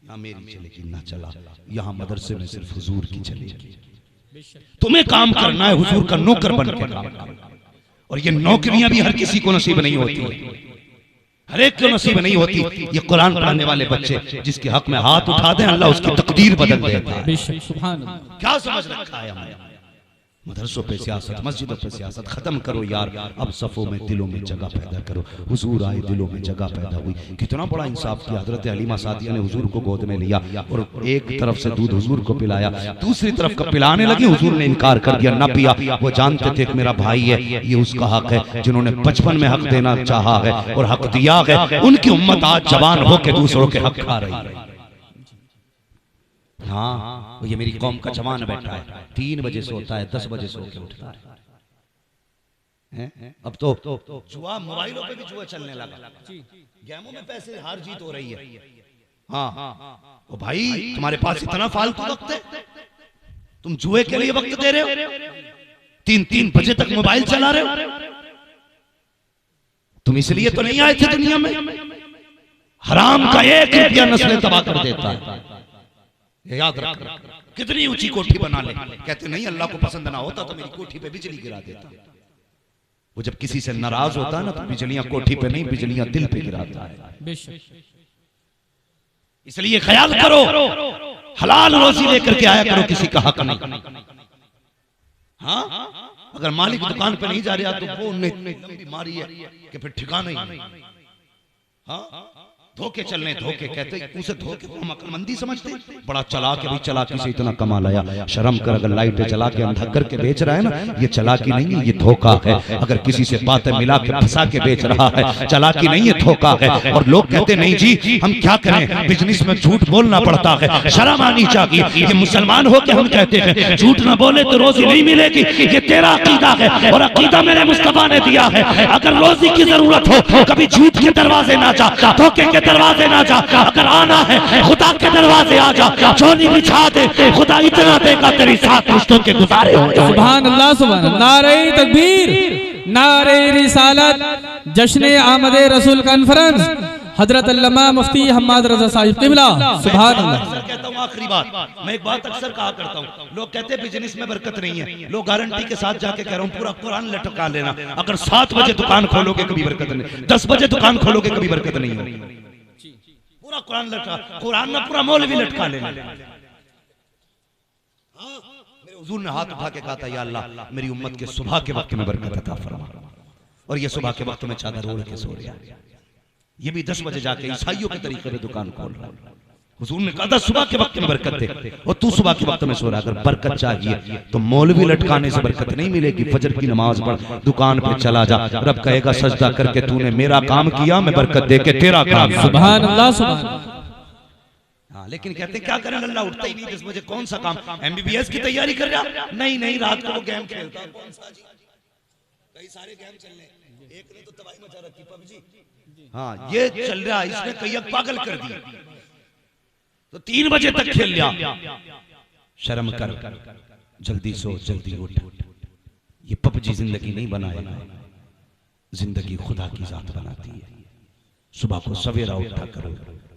यहाँ मेरी चलेगी ना चला, यहाँ मदरसे में सिर्फ हुजूर की चलेगी। तुम्हें काम करना है हुजूर का नौकर बन के काम करना। और ये नौकरियां भी हर किसी को नसीब नहीं होती, हर एक को नसीब नहीं होती। ये कुरान पढ़ने वाले बच्चे जिसके हक में हाथ उठा दें अल्लाह उसकी तकदीर बदल देता है। क्या समझ रखा है हमने? मदरसों पे सियासत, मस्जिदों पे सियासत खत्म करो यार। अब सफों में दिलों में जगह पैदा करो। हुजूर आए, दिलों में जगह पैदा हुई। कितना बड़ा इंसाफ किया। हजरत हलीमा सादिया ने हुजूर को गोद में लिया और एक तरफ से दूध हुजूर को पिलाया, दूसरी तरफ का पिलाने लगी, हुजूर ने इनकार कर दिया, ना पिया। वो जानते थे कि मेरा भाई है, ये उसका हक है। जिन्होंने बचपन में हक देना चाहा है और हक दिया है, उनकी उम्मत आज जवान होकर दूसरों के हक खा रही है। हाँ, ये मेरी कौम का जवान बैठा है, 3 बजे सोता है, 10 बजे सो के उठता है। अब तो जुआ, मोबाइलों पे भी जुआ चलने लगा, गेमों में पैसे हार जीत हो रही है। हाँ, ओ भाई तुम्हारे पास इतना फालतू वक्त है, तुम जुए के लिए वक्त दे रहे हो, 3-3 बजे तक मोबाइल चला रहे हो। तुम इसलिए तो नहीं आए थे दुनिया में। हराम का 1 रुपया नस्लें तबाह कर देता है, याद रख। कितनी ऊंची कोठी बना ले, कहते नहीं अल्लाह को पसंद ना होता तो मेरी कोठी पे बिजली गिरा देता। वो जब किसी से नाराज होता है ना तो बिजलियां कोठी पे नहीं, बिजलियां दिल पे गिराता है। इसलिए ख्याल करो, हलाल रोजी लेकर के आया करो, किसी का हक नहीं। हाँ, अगर मालिक दुकान पे नहीं जा रहा तो वो लंबी मारी है कि फिर ठिकाना ही नहीं। हाँ, धोखे चलने, धोखे कहते उसे धोखे को हम अक्लमंदी समझते। बड़ा चालाक है भाई, चालाकी से इतना कमा लाया। शर्म कर, अगर लाइट जला के अंधा करके बेच रहा है ना, ये चालाकी नहीं है, ये धोखा है। अगर किसी से बातें मिला के फंसा के बेच रहा है, चालाकी नहीं है, धोखा है। और लोग कहते नहीं जी हम क्या करें, बिजनेस में झूठ बोलना पड़ता है, शर्म आनी चाहिए। ये मुसलमान हो के हम कहते हैं झूठ ना बोले तो रोजी नहीं मिलेगी, ये तेरा अकीदा है और अकीदा मेरे मुस्तफा ने दिया है। अगर रोजी की जरूरत हो, कभी झूठ के दरवाजे ना जा, धोखे के दरवाजे ना जा। अगर आना है खुदा के दरवाजे आ जा, चोली बिछा दे, खुदा इतना देगा तेरी 7 रिश्तों के गुजारे हो जाए। सुभान अल्लाह, सुभान अल्लाह। नारे तकबीर, नारे रिसालत, जश्न आमद रसूल कॉन्फ्रेंस, हजरत अल्लामा मुफ्ती हम्माद रजा साहिब क़िबला। सुभान अल्लाह। कहता हूं आखिरी बात, मैं एक बात अक्सर कहा करता हूं, लोग कहते हैं बिजनेस में बरकत नहीं है। लोग गारंटी के साथ जाके कह रहा हूं, पूरा कुरान लटका लेना। अगर 7 बजे दुकान खोलोगे कभी बरकत नहीं, 10 बजे दुकान खोलोगे कभी बरकत नहीं है। पूरा कुरान लटका, कुरान में पूरा मौलवी लटका लेना। मेरे हुजूर ने हाथ उठा के कहा था, या अल्लाह मेरी उम्मत के सुबह के वक्त में बरकत अता फरमा। और ये सुबह के वक्त में चादर ओढ़ के सो रहा, ये भी 10 बजे जाके ईसाइयों के तरीके में दुकान खोल रहा है। हुजूर ने कहा था सुबह के वक्त में बरकत दे, और तू सुबह के वक्त में सो रहा। अगर बरकत चाहिए तो मौलवी लटकाने से बरकत नहीं मिलेगी। फजर की नमाज पढ़, दुकान पे चला जा, रब कहेगा सजदा करके तूने मेरा काम किया, मैं बरकत दे के तेरा काम। सुभान अल्लाह, सुभान। हाँ, लेकिन कहते क्या करें, अल्लाह उठता ही नहीं 10 बजे। कौन सा काम, MBBS की तैयारी कर रहा? नहीं नहीं, रात को वो गेम खेलता। कौन सा जी? कई सारे गेम चल रहे, एक ने तो तबाही मचा रखी, PUBG। हाँ, ये चल रहा, इसने कई पागल कर दिया, तो 3 बजे तक खेल लिया। शर्म कर, जल्दी सो, जल्दी उठ। ये PUBG जिंदगी नहीं बनाएगा, जिंदगी खुदा की जात बनाती है। सुबह को सवेरा उठा करो,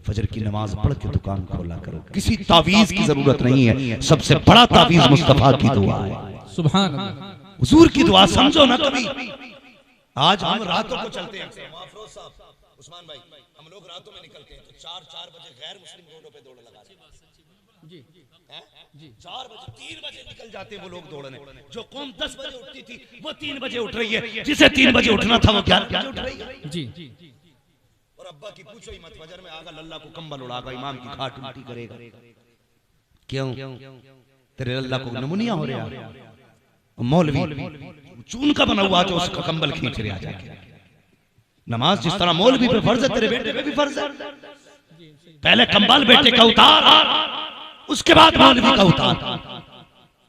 फजर की नमाज पढ़ के दुकान खोला करो। किसी तावीज की जरूरत नहीं है, सबसे बड़ा तावीज मुस्तफा की दुआ है। सुभान अल्लाह। हुजूर की दुआ समझो ना कभी। आज हम रातों को चलते हैं, माफरोज साहब, उस्मान भाई, हम लोग रातों में निकलते हैं तो 4 बजे गैर मुस्लिम रोडों पे दौड़ लगा रहे हैं। जी 4 बजे, 3 बजे निकल जाते हैं वो लोग दौड़ने। जो कौम 10 बजे उठती थी वो 3 बजे उठ रही है, जिसे 3 बजे उठना था वो 11 बजे उठ रही है। जी। और अब्बा की पूछो ही मत, फजर में आगा लल्ला को कंबल उड़ागा, इमाम की खाट उल्टी करेगा। क्यों? तेरे लल्ला को नमूनिया हो रहा है। मौलवी चून का बना हुआ जो उसका कंबल खींच रहा जाके। नमाज जिस तरह मौलवी पे फर्ज है, तेरे बेटे पे भी फर्ज है। पहले कंबल बेटे का उतार, उसके बाद मौलवी का उतार।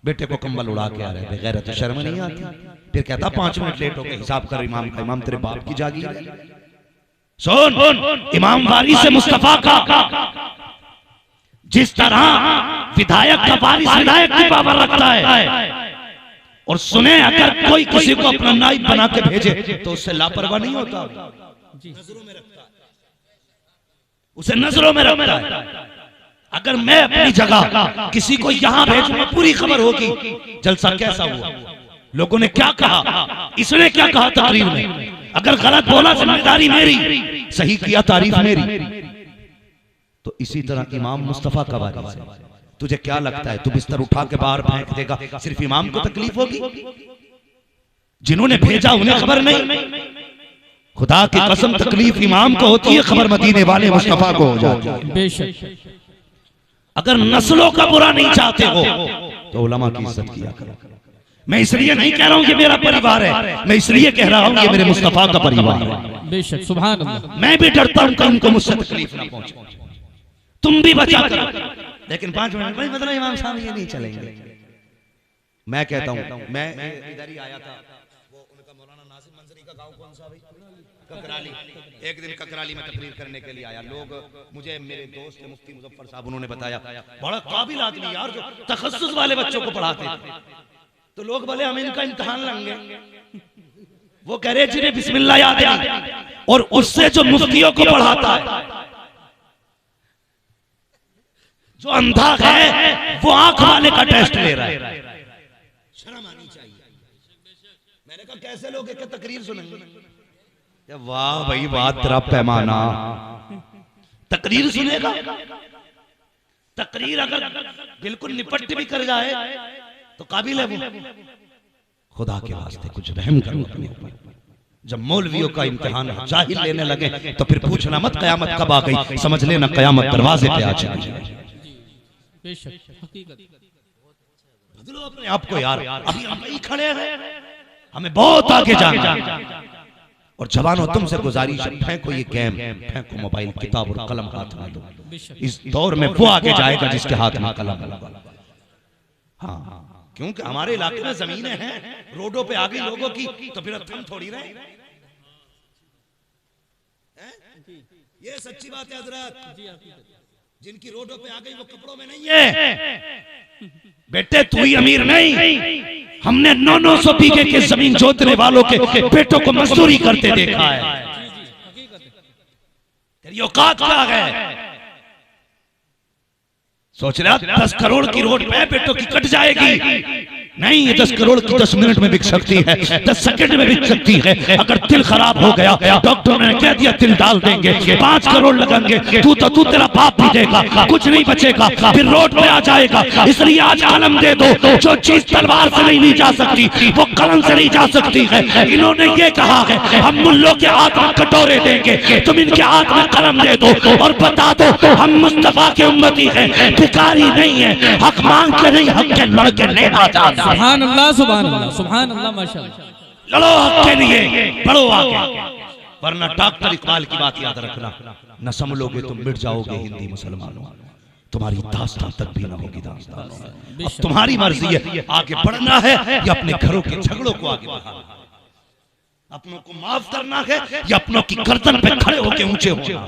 बेटे को कंबल उड़ा के आ रहे, बगैर तो शर्म नहीं आती। फिर कहता 5 मिनट लेट हो गए, हिसाब कर इमाम का। इमाम तेरे बाप की जागीर है। सुन, इमाम वारिस से मुस्तफा का, जिस तरह विधायक का वारिस विधायक की पावर रखता है। और सुने, अगर कोई किसी को अपना नाइब बना के भेजे तो उससे लापरवाह नहीं होता, नजरों में रखता है, उसे नजरों में रखता है। अगर मैं अपनी जगह किसी को यहां भेजूंगा पूरी खबर होगी जलसा कैसा हुआ, लोगों ने क्या कहा, इसने क्या कहा तकरीर में, अगर गलत बोला जिम्मेदारी मेरी, सही किया तारीफ मेरी। तो इसी तरह इमाम मुस्तफा का वारिस है। तुझे क्या लगता है तू बिस्तर उठा के बाहर फेंक देगा, सिर्फ इमाम को तकलीफ होगी? जिन्होंने भेजा उन्हें खबर नहीं? खुदा की कसम तकलीफ इमाम को होती है, खबर मदीने वाले मुस्तफा को हो जाती है। बेशक। अगर नस्लों का बुरा नहीं चाहते हो तो उलमा की इज्जत किया करो। मैं इसलिए नहीं कह रहा हूं ये मेरा परिवार है, मैं इसलिए कह रहा हूं ये मेरे मुस्तफा का परिवार है। बेशक, सुभान अल्लाह। मैं भी डरता हूं कि उनको मुझसे तकलीफ ना पहुंचे, तुम भी बचा करो। लेकिन 5 मिनट भाई मतलब इमाम साहब ये नहीं चलेंगे। मैं कहता हूं, मैं इधर ही आया था, वो उनका मौलाना नासिर मंजरी का गांव कौन सा भाई? ककराली। एक दिन ककराली में तकरीर करने के लिए आया, लोग मुझे मेरे दोस्त मुफ्ती मुजफ्फर साहब उन्होंने बताया बड़ा काबिल आदमी यार जो तखस्सुस वाले बच्चों को पढ़ाते थे। तो लोग बोले हम इनका इम्तिहान लेंगे। वो कह रहे जिन्हें बिस्मिल्लाह याद है और उससे जो मुफ्तियों को पढ़ाता है, जो अंधा है वो आंख वाले का टेस्ट ले रहा है। शर्म आनी चाहिए। मैंने कहा कैसे लोग एक तकरीर सुनेंगे? वाह भाई वाह, तेरा पैमाना। तकरीर सुनेगा? तकरीर अगर बिल्कुल निपट भी कर जाए तो काबिल है वो। खुदा के वास्ते कुछ रहम करो अपने ऊपर। जब मौलवियों का इम्तिहान जाहिल लेने लगे तो फिर पूछना मत कयामत कब आ गई, समझ लेना कयामत दरवाजे पे आ चुकी है। बदलो अपने आप को यार, अभी हम ही खड़े हैं, हमें बहुत आगे जाना है। और जवानों तुमसे गुजारिश है, फेंको ये गेम, फेंको मोबाइल, किताब और कलम हाथ में दो। इस दौर में वो आगे जाएगा जिसके हाथ में कलम होगा। हाँ, क्योंकि हमारे इलाके में जमीनें हैं, रोडों पे आ गई लोगों की, तो फिर थम थोड़ी रहे। ये सच्ची बात है हजरत, जिनकी रोडों पे आ गई वो कपड़ों में नहीं है। बेटे तू ही अमीर नहीं, हमने 900 बीघे के जमीन जोतने वालों के बेटों को मजदूरी करते देखा है। तेरी औकात क्या है? सोच रहा 10 करोड़ की रोड पे बेटों की कट जाएगी? नहीं, ये 10 करोड़ की 10 मिनट में बिक सकती है, 10 सेकंड में बिक सकती है। अगर दिल खराब हो गया, डॉक्टर ने कह दिया दिल डाल देंगे, 5 करोड़ लगेंगे, तू तेरा बाप भी देगा, कुछ नहीं बचेगा, फिर रोड पे आ जाएगा। इसलिए आज कलम दे दो, जो चीज तलवार से नहीं ली जा सकती वो कलम से ली जा सकती है। इन्होंने ये कहा है हम मुल्लों के हाथ में कटोरे देंगे, तुम इनके हाथ में कलम दे दो और बता दो हम मुस्तफा के उम्मती हैं, भिखारी नहीं है, हक मांग के नहीं हक के लड़के लेना चाहते। सुभान अल्लाह, सुभान अल्लाह, सुभान अल्लाह, माशाअल्लाह। लड़ो हक के लिए, बढ़ो आगे, वरना डॉक्टर इकबाल की बात याद रखना, न संभलोगे तुम मिट जाओगे हिंदी मुसलमानों, तुम्हारी दास्तान तक भी न होगी दास्तान। अब तुम्हारी मर्जी है, आगे बढ़ना है या अपने घरों के झगड़ों को आगे बढ़ाना, अपनों को माफ करना है या अपनों की गर्दन पे खड़े होकर ऊंचे होना।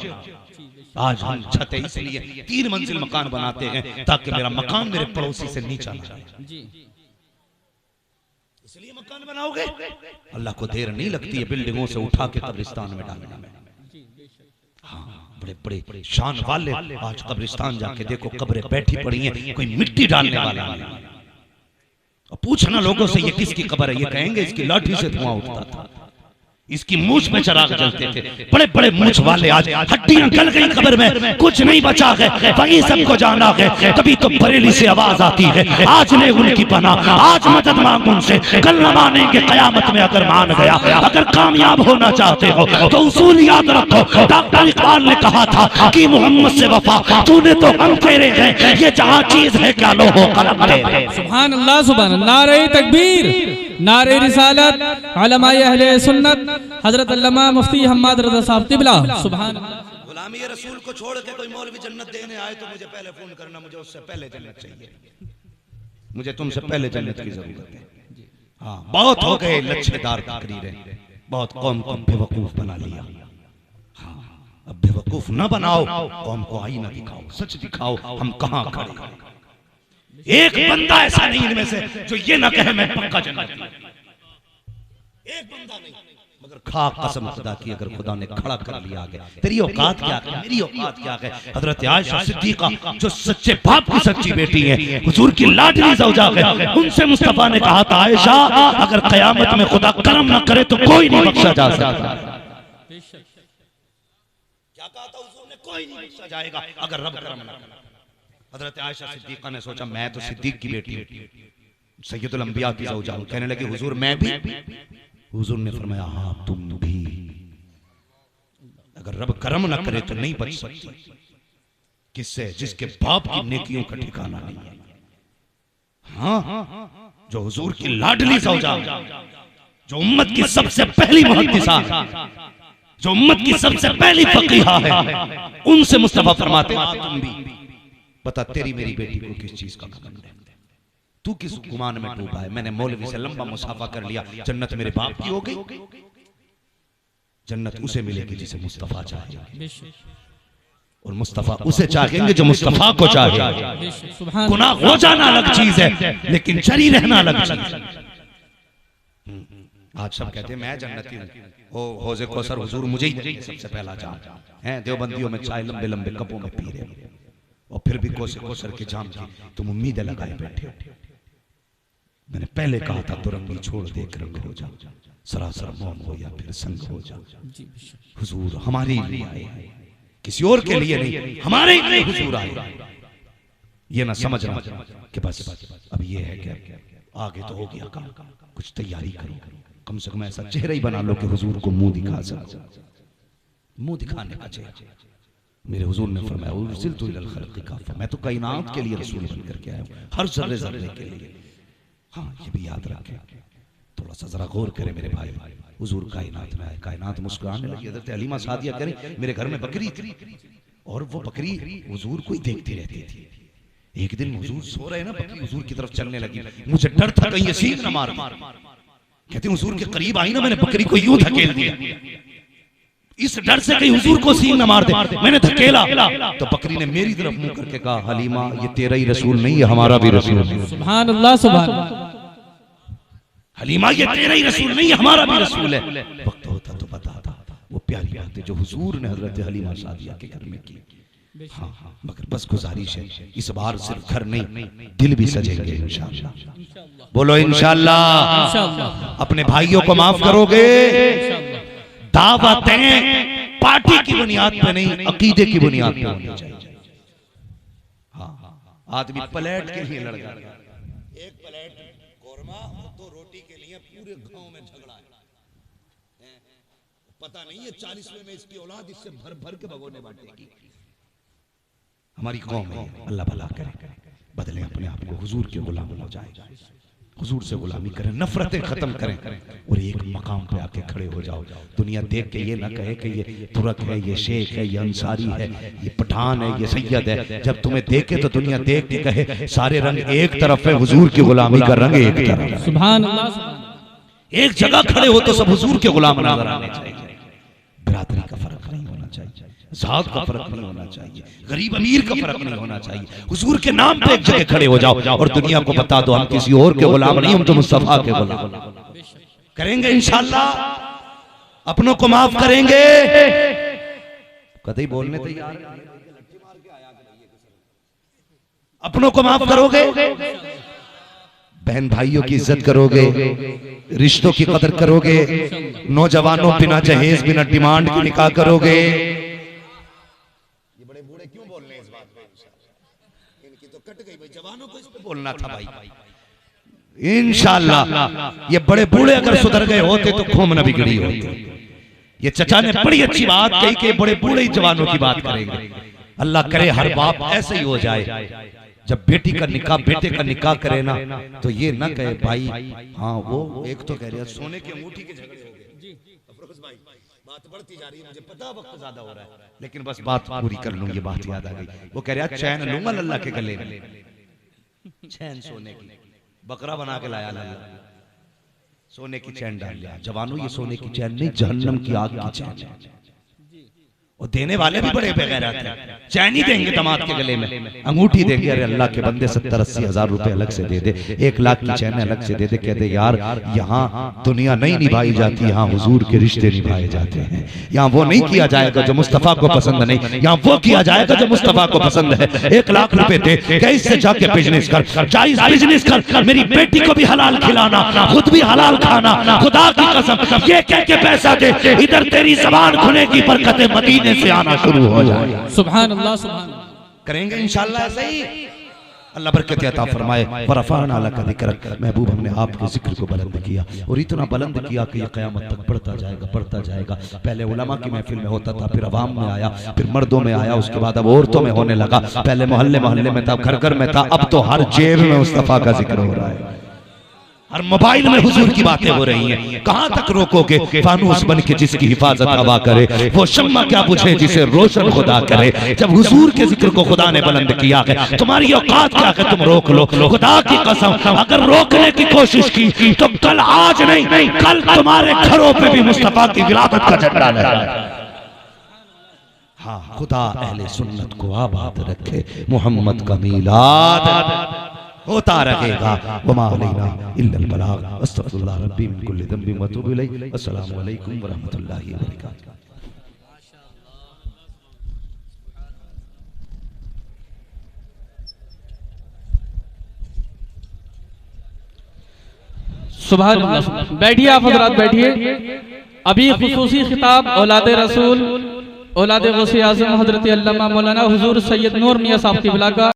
आज हम छत इसलिए 3 मंजिल मकान बनाते हैं ताकि मेरा मकान मेरे पड़ोसी से नीचा ना जाए, इसलिए मकान बनाओगे। अल्लाह को देर नहीं लगती है बिल्डिंगों से उठा के कब्रिस्तान में डालने में। हाँ, बड़े बड़े शान वाले आज कब्रिस्तान जाके देखो, कब्रें बैठी पड़ी हैं, कोई मिट्टी डालने वाला नहीं। और पूछना लोगों से ये किसकी कब्र है, ये कहेंगे इसकी लाठी से धुआं उठता था, इसकी मूछ में चिराग जलते थे। बड़े बड़े मूछ वाले आज हड्डियां गल गई कब्र में, कुछ नहीं बचा है, वहीं सबको जाना है। तभी तो बरेली से आवाज आती है आज ने उनकी बना, आज मदद मांग उनसे, कल न मानेंगे कयामत में अगर मान गया। अगर कामयाब होना चाहते हो तो उसूल याद रखो। डॉक्टर इकबाल ने कहा था कि मोहम्मद से वफा तूने तो हम तेरे हैं, ये जहां चीज है क्या लो हो कलम तेरे। सुभान अल्लाह, सुभान अल्लाह, नारे तकबीर, नारे रिसालत, उलमाए अहले सुन्नत हजरत अल्लामा मुफ्ती हम्माद रज़ा साहब क़िबला। सुभान अल्लाह। गुलामी रसूल को छोड़ के कोई मौलवी जन्नत देने आए तो मुझे पहले फोन करना, मुझे उससे पहले जन्नत चाहिए, मुझे तुमसे पहले जन्नत की जरूरत है। हाँ, बहुत हो गए लच्छेदार तकरीरें, बहुत कौम को बेवकूफ बना लिया। हाँ, अब बेवकूफ न बनाओ, कौम को आईना दिखाओ, सच दिखाओ हम कहाँ खड़े। एक बंदा ऐसा नहीं इनमें से जो ये ना कहे मैं पक्का जन्नती, एक बंदा नहीं। मगर खा कसम खुदा की, अगर खुदा ने खड़ा कर लिया आगे, तेरी औकात क्या है, मेरी औकात क्या है। हजरत आयशा सिद्दीका जो सच्चे बाप की सच्ची बेटी है, हुजूर की लाडली ज़ौजा है, उनसे मुस्तफा ने कहा था आयशा अगर कयामत में खुदा करम ना करे तो कोई नहीं बख्शा जा सकता। क्या कहा था हुजूर ने? कोई नहीं बख्शा जाएगा अगर रब करम ना करे। हजरत आयशा सिद्दीका ने सोचा मैं तो सिद्दीक की बेटी हूं, सैयदुल अंबिया की ज़ौजा हूं। कहने लगी हुजूर मैं भी? हुजूर ने फरमाया हाँ तुम भी, अगर रब करम ना करे तो नहीं बच सकती। किससे? जिसके बाप की नेकियों का ठिकाना नहीं है। हाँ, जो हुजूर की लाडली ज़ौजा, जो उम्मत की सबसे पहली मुहद्दिसा है, जो उम्मत की सबसे पहली फकीहा है, उनसे मुस्तफा फरमाते हैं तुम भी। बता तेरी मेरी बेटी को किस चीज का घमंड है? तू किस गुमान में डूबा है? मैंने मौलवी से लंबा मुसाफा कर लिया, जन्नत मेरे बाप की हो गई। जन्नत उसे मिलेगी जिसे मुस्तफा चाहे, और मुस्तफा उसे चाहेंगे जो मुस्तफा को चाहे। गुनाह हो जाना अलग चीज है, लेकिन जरी रहना अलग चीज है। आज सब कहते हैं मैं जन्नती हूँ, हौज़े कौसर हुजूर मुझे ही सबसे पहला चाह है। देवबंदियों में चाय लंबे लंबे कपों में पी रहे, और फिर भी कौसर के जाम की तुम उम्मीदें लगाए बैठे हो। मैंने पहले कहा था दुरंगी छोड़ दे रंग हो जा, सरासर मौन हो या फिर संग हो जा। हुजूर हमारे लिए आए, किसी और के लिए नहीं, हमारे लिए हुजूर आए। ये ना समझना कि बस अब ये है कि आगे तो हो गया काम, कुछ तैयारी करो, कम से कम ऐसा चेहरा ही बना लो कि हुजूर को मुंह दिखा सको। मुंह दिखाने का चेहरा। मेरे हुजूर ने फरमाया उर्सिलतु इलल खल्क़ि काफ़ा, मैं तो कायनात के लिए रसूल बन करके आया हूं, हर जर्रे जर्रे के लिए। हाँ ये भी याद रखें, थोड़ा सा जरा गौर करें मेरे भाई। हुजूर कायनात में आए, कायनात मुस्कुराने लगी। हज़रत हलीमा सादिया करें मेरे घर में बकरी थी, और वो बकरी हुजूर को ही देखती रहती थी। एक दिन हुजूर सो रहे ना, बकरी हुजूर की तरफ चलने लगी। मुझे डर था कहीं ये सींग न मार दे। कहते हुजूर के करीब आई ना, मैंने बकरी को यूं धकेल दिया, इस डर से कहीं हुजूर को सींग न मार दे। मैंने धकेला तो बकरी ने मेरी तरफ मुंह करके कहा हलीमा ये तेरा ही रसूल नहीं है, हमारा भी रसूल है। सुभान अल्लाह, सुभान अल्लाह। हलीमा ये तेरा ही रसूल नहीं है, हमारा भी रसूल है। वक्त होता तो बताता। वो प्यारी बातें जो हुजूर ने हजरत हलीमा सादिया के घर में की। हाँ हाँ, मगर बस गुजारिश है इस बार सिर्फ घर नहीं दिल भी सजेंगे इंशाअल्लाह। बोलो इंशाअल्लाह। अपने भाइयों को माफ करोगे? दावतें पार्टी की बुनियाद पे नहीं, अकीदे की बुनियाद पे होनी चाहिए। हाँ, आदमी प्लेट के लिए लड़ रहा है, एक प्लेट कोरमा दो रोटी के लिए पूरे गांव में झगड़ा है। पता नहीं है 40वें में इसकी औलाद इससे भर भर के भगोने बांटेगी। हमारी कौम में अल्लाह भला करे, बदले अपने आप को, हुजूर के गुलाम हो जाए, हुजूर से गुलामी करें, नफरतें खत्म करें, और एक मकाम पे आके खड़े हो जाओ। दुनिया देख के ये ना कहे कि ये तुरक है, ये शेख है, ये अंसारी है, ये पठान है, ये सैयद है। जब तुम्हें देखे तो दुनिया देख के कहे सारे रंग एक तरफ है, हुजूर की गुलामी का रंग एक तरफ। सुभान अल्लाह। एक जगह खड़े हो तो सब हुजूर के गुलाम नजर आने चाहिए। बिरादरी का फर्क नहीं होना चाहिए, जात का फर्क नहीं होना चाहिए, गरीब अमीर का फर्क नहीं होना चाहिए। हुजूर के नाम पे एक जगह खड़े हो जाओ और दुनिया को बता दो हम किसी और के गुलाम नहीं, हम तो मुस्तफा के गुलाम। करेंगे इंशाअल्लाह, अपनों को माफ करेंगे। कतई बोलने तैयार, अपनों को माफ करोगे, बहन भाइयों की इज्जत करोगे, रिश्तों की कदर करोगे, नौजवानों बिना जहेज बिना डिमांड की निकाह करोगे। ये बड़े बूढ़े क्यों बोल रहे हैं इस बात पे? इनकी तो कट गई भाई, जवानों को इस पे बोलना था भाई। इंशाअल्लाह ये बड़े बूढ़े अगर सुधर गए होते तो कौम न बिगड़ी होती। ये चचा ने बड़ी अच्छी बात कही कि बड़े बूढ़े जवानों की बात करेंगे। अल्लाह करे हर बाप ऐसे ही हो जाए, जब बेटी का निकाह बेटे का निकाह करे ना तो ये ना कहे भाई हाँ वो एक तो कह रहा सोने की अंगूठी के झगड़े हो गए। अफरोज भाई बात बढ़ती जा रही है, मुझे पता वक्त ज्यादा हो रहा है, लेकिन बस बात पूरी कर लूं। ये बात याद आ गई। वो कह रहा चैन लूंगा लल्ला के गले में, चैन सोने की, बकरा बना के लाया लल्ला, सोने की चैन डाल लिया। जवानों ये सोने की चैन नहीं, जहन्नम की आग की चैन है। और देने वाले भी बड़े बेगैरत हैं। चैन ही देंगे दामाद के गले में, अंगूठी देंगे, अरे अल्लाह के बंदे 70-80 हज़ार रुपए अलग से दे दे, 1 लाख की चैन अलग से दे दे। कहते यार यहाँ दुनिया नहीं निभाई जाती, यहाँ हुजूर के रिश्ते निभाए जाते हैं। यहाँ वो नहीं किया जाएगा जो मुस्तफ़ा को पसंद नहीं, यहाँ वो किया जाएगा जो मुस्तफ़ा को पसंद है। 1 लाख रुपए दे, इससे जाके बिजनेस कर, जायज बिजनेस कर, मेरी बेटी को भी हलाल खिलाना, खुद भी हलाल खाना, खुदा की कसम ये कह के पैसा दे, इधर तेरी ज़बान खुलेगी, बरकतें मदीने से आना शुरू हो जाए। सुभान अल्लाह, सुभान करेंगे इंशाअल्लाह ऐसे ही। अल्लाह बरकत अता फरमाए। वरफ़अना लका ज़िक्रक, महबूब हमने आपके जिक्र को बुलंद किया और इतना बुलंद किया कि ये क़यामत तक बढ़ता जाएगा, बढ़ता जाएगा। पहले उलमा की महफिल में होता था, फिर अवाम में आया, फिर मर्दों में आया, उसके बाद अब औरतों में होने लगा। पहले मोहल्ले मोहल्ले में था, घर घर में था, अब तो हर जेब में मुस्तफ़ा का जिक्र हो रहा है, हर मोबाइल में हुजूर की बातें हो रही हैं। कहां तक रोकोगे? फानूस बन के जिसकी हिफाजत हवा करे, वो शम्मा क्या बुझे जिसे रोशन खुदा करे। जब हुजूर के जिक्र को खुदा ने बुलंद किया है, तुम्हारी औकात क्या है तुम रोक लो। खुदा की कसम अगर रोकने की कोशिश की तो कल, आज नहीं कल तुम्हारे घरों पे भी मुस्तफा की विलादत का झंडा लहराए। हाँ, खुदा अहले सुन्नत को आबाद रखे, मोहम्मद का मीलाद होता रहेगा। वमा अलैना इल्लल बलाग। अस्तगफिरुल्लाह रब्बी मिन कुल्लि ज़ंबिन व अतूबु इलैहि। अस्सलामु अलैकुम व रहमतुल्लाहि व बरकातुहू। सुभान अल्लाह। बैठिए आप हज़रात, बैठिए। अभी खुसूसी खिताब औलादे रसूल, औलादे गौसे आज़म हज़रत अल्लामा मौलाना हुजूर सैयद नूर मियां साहब क़िबला का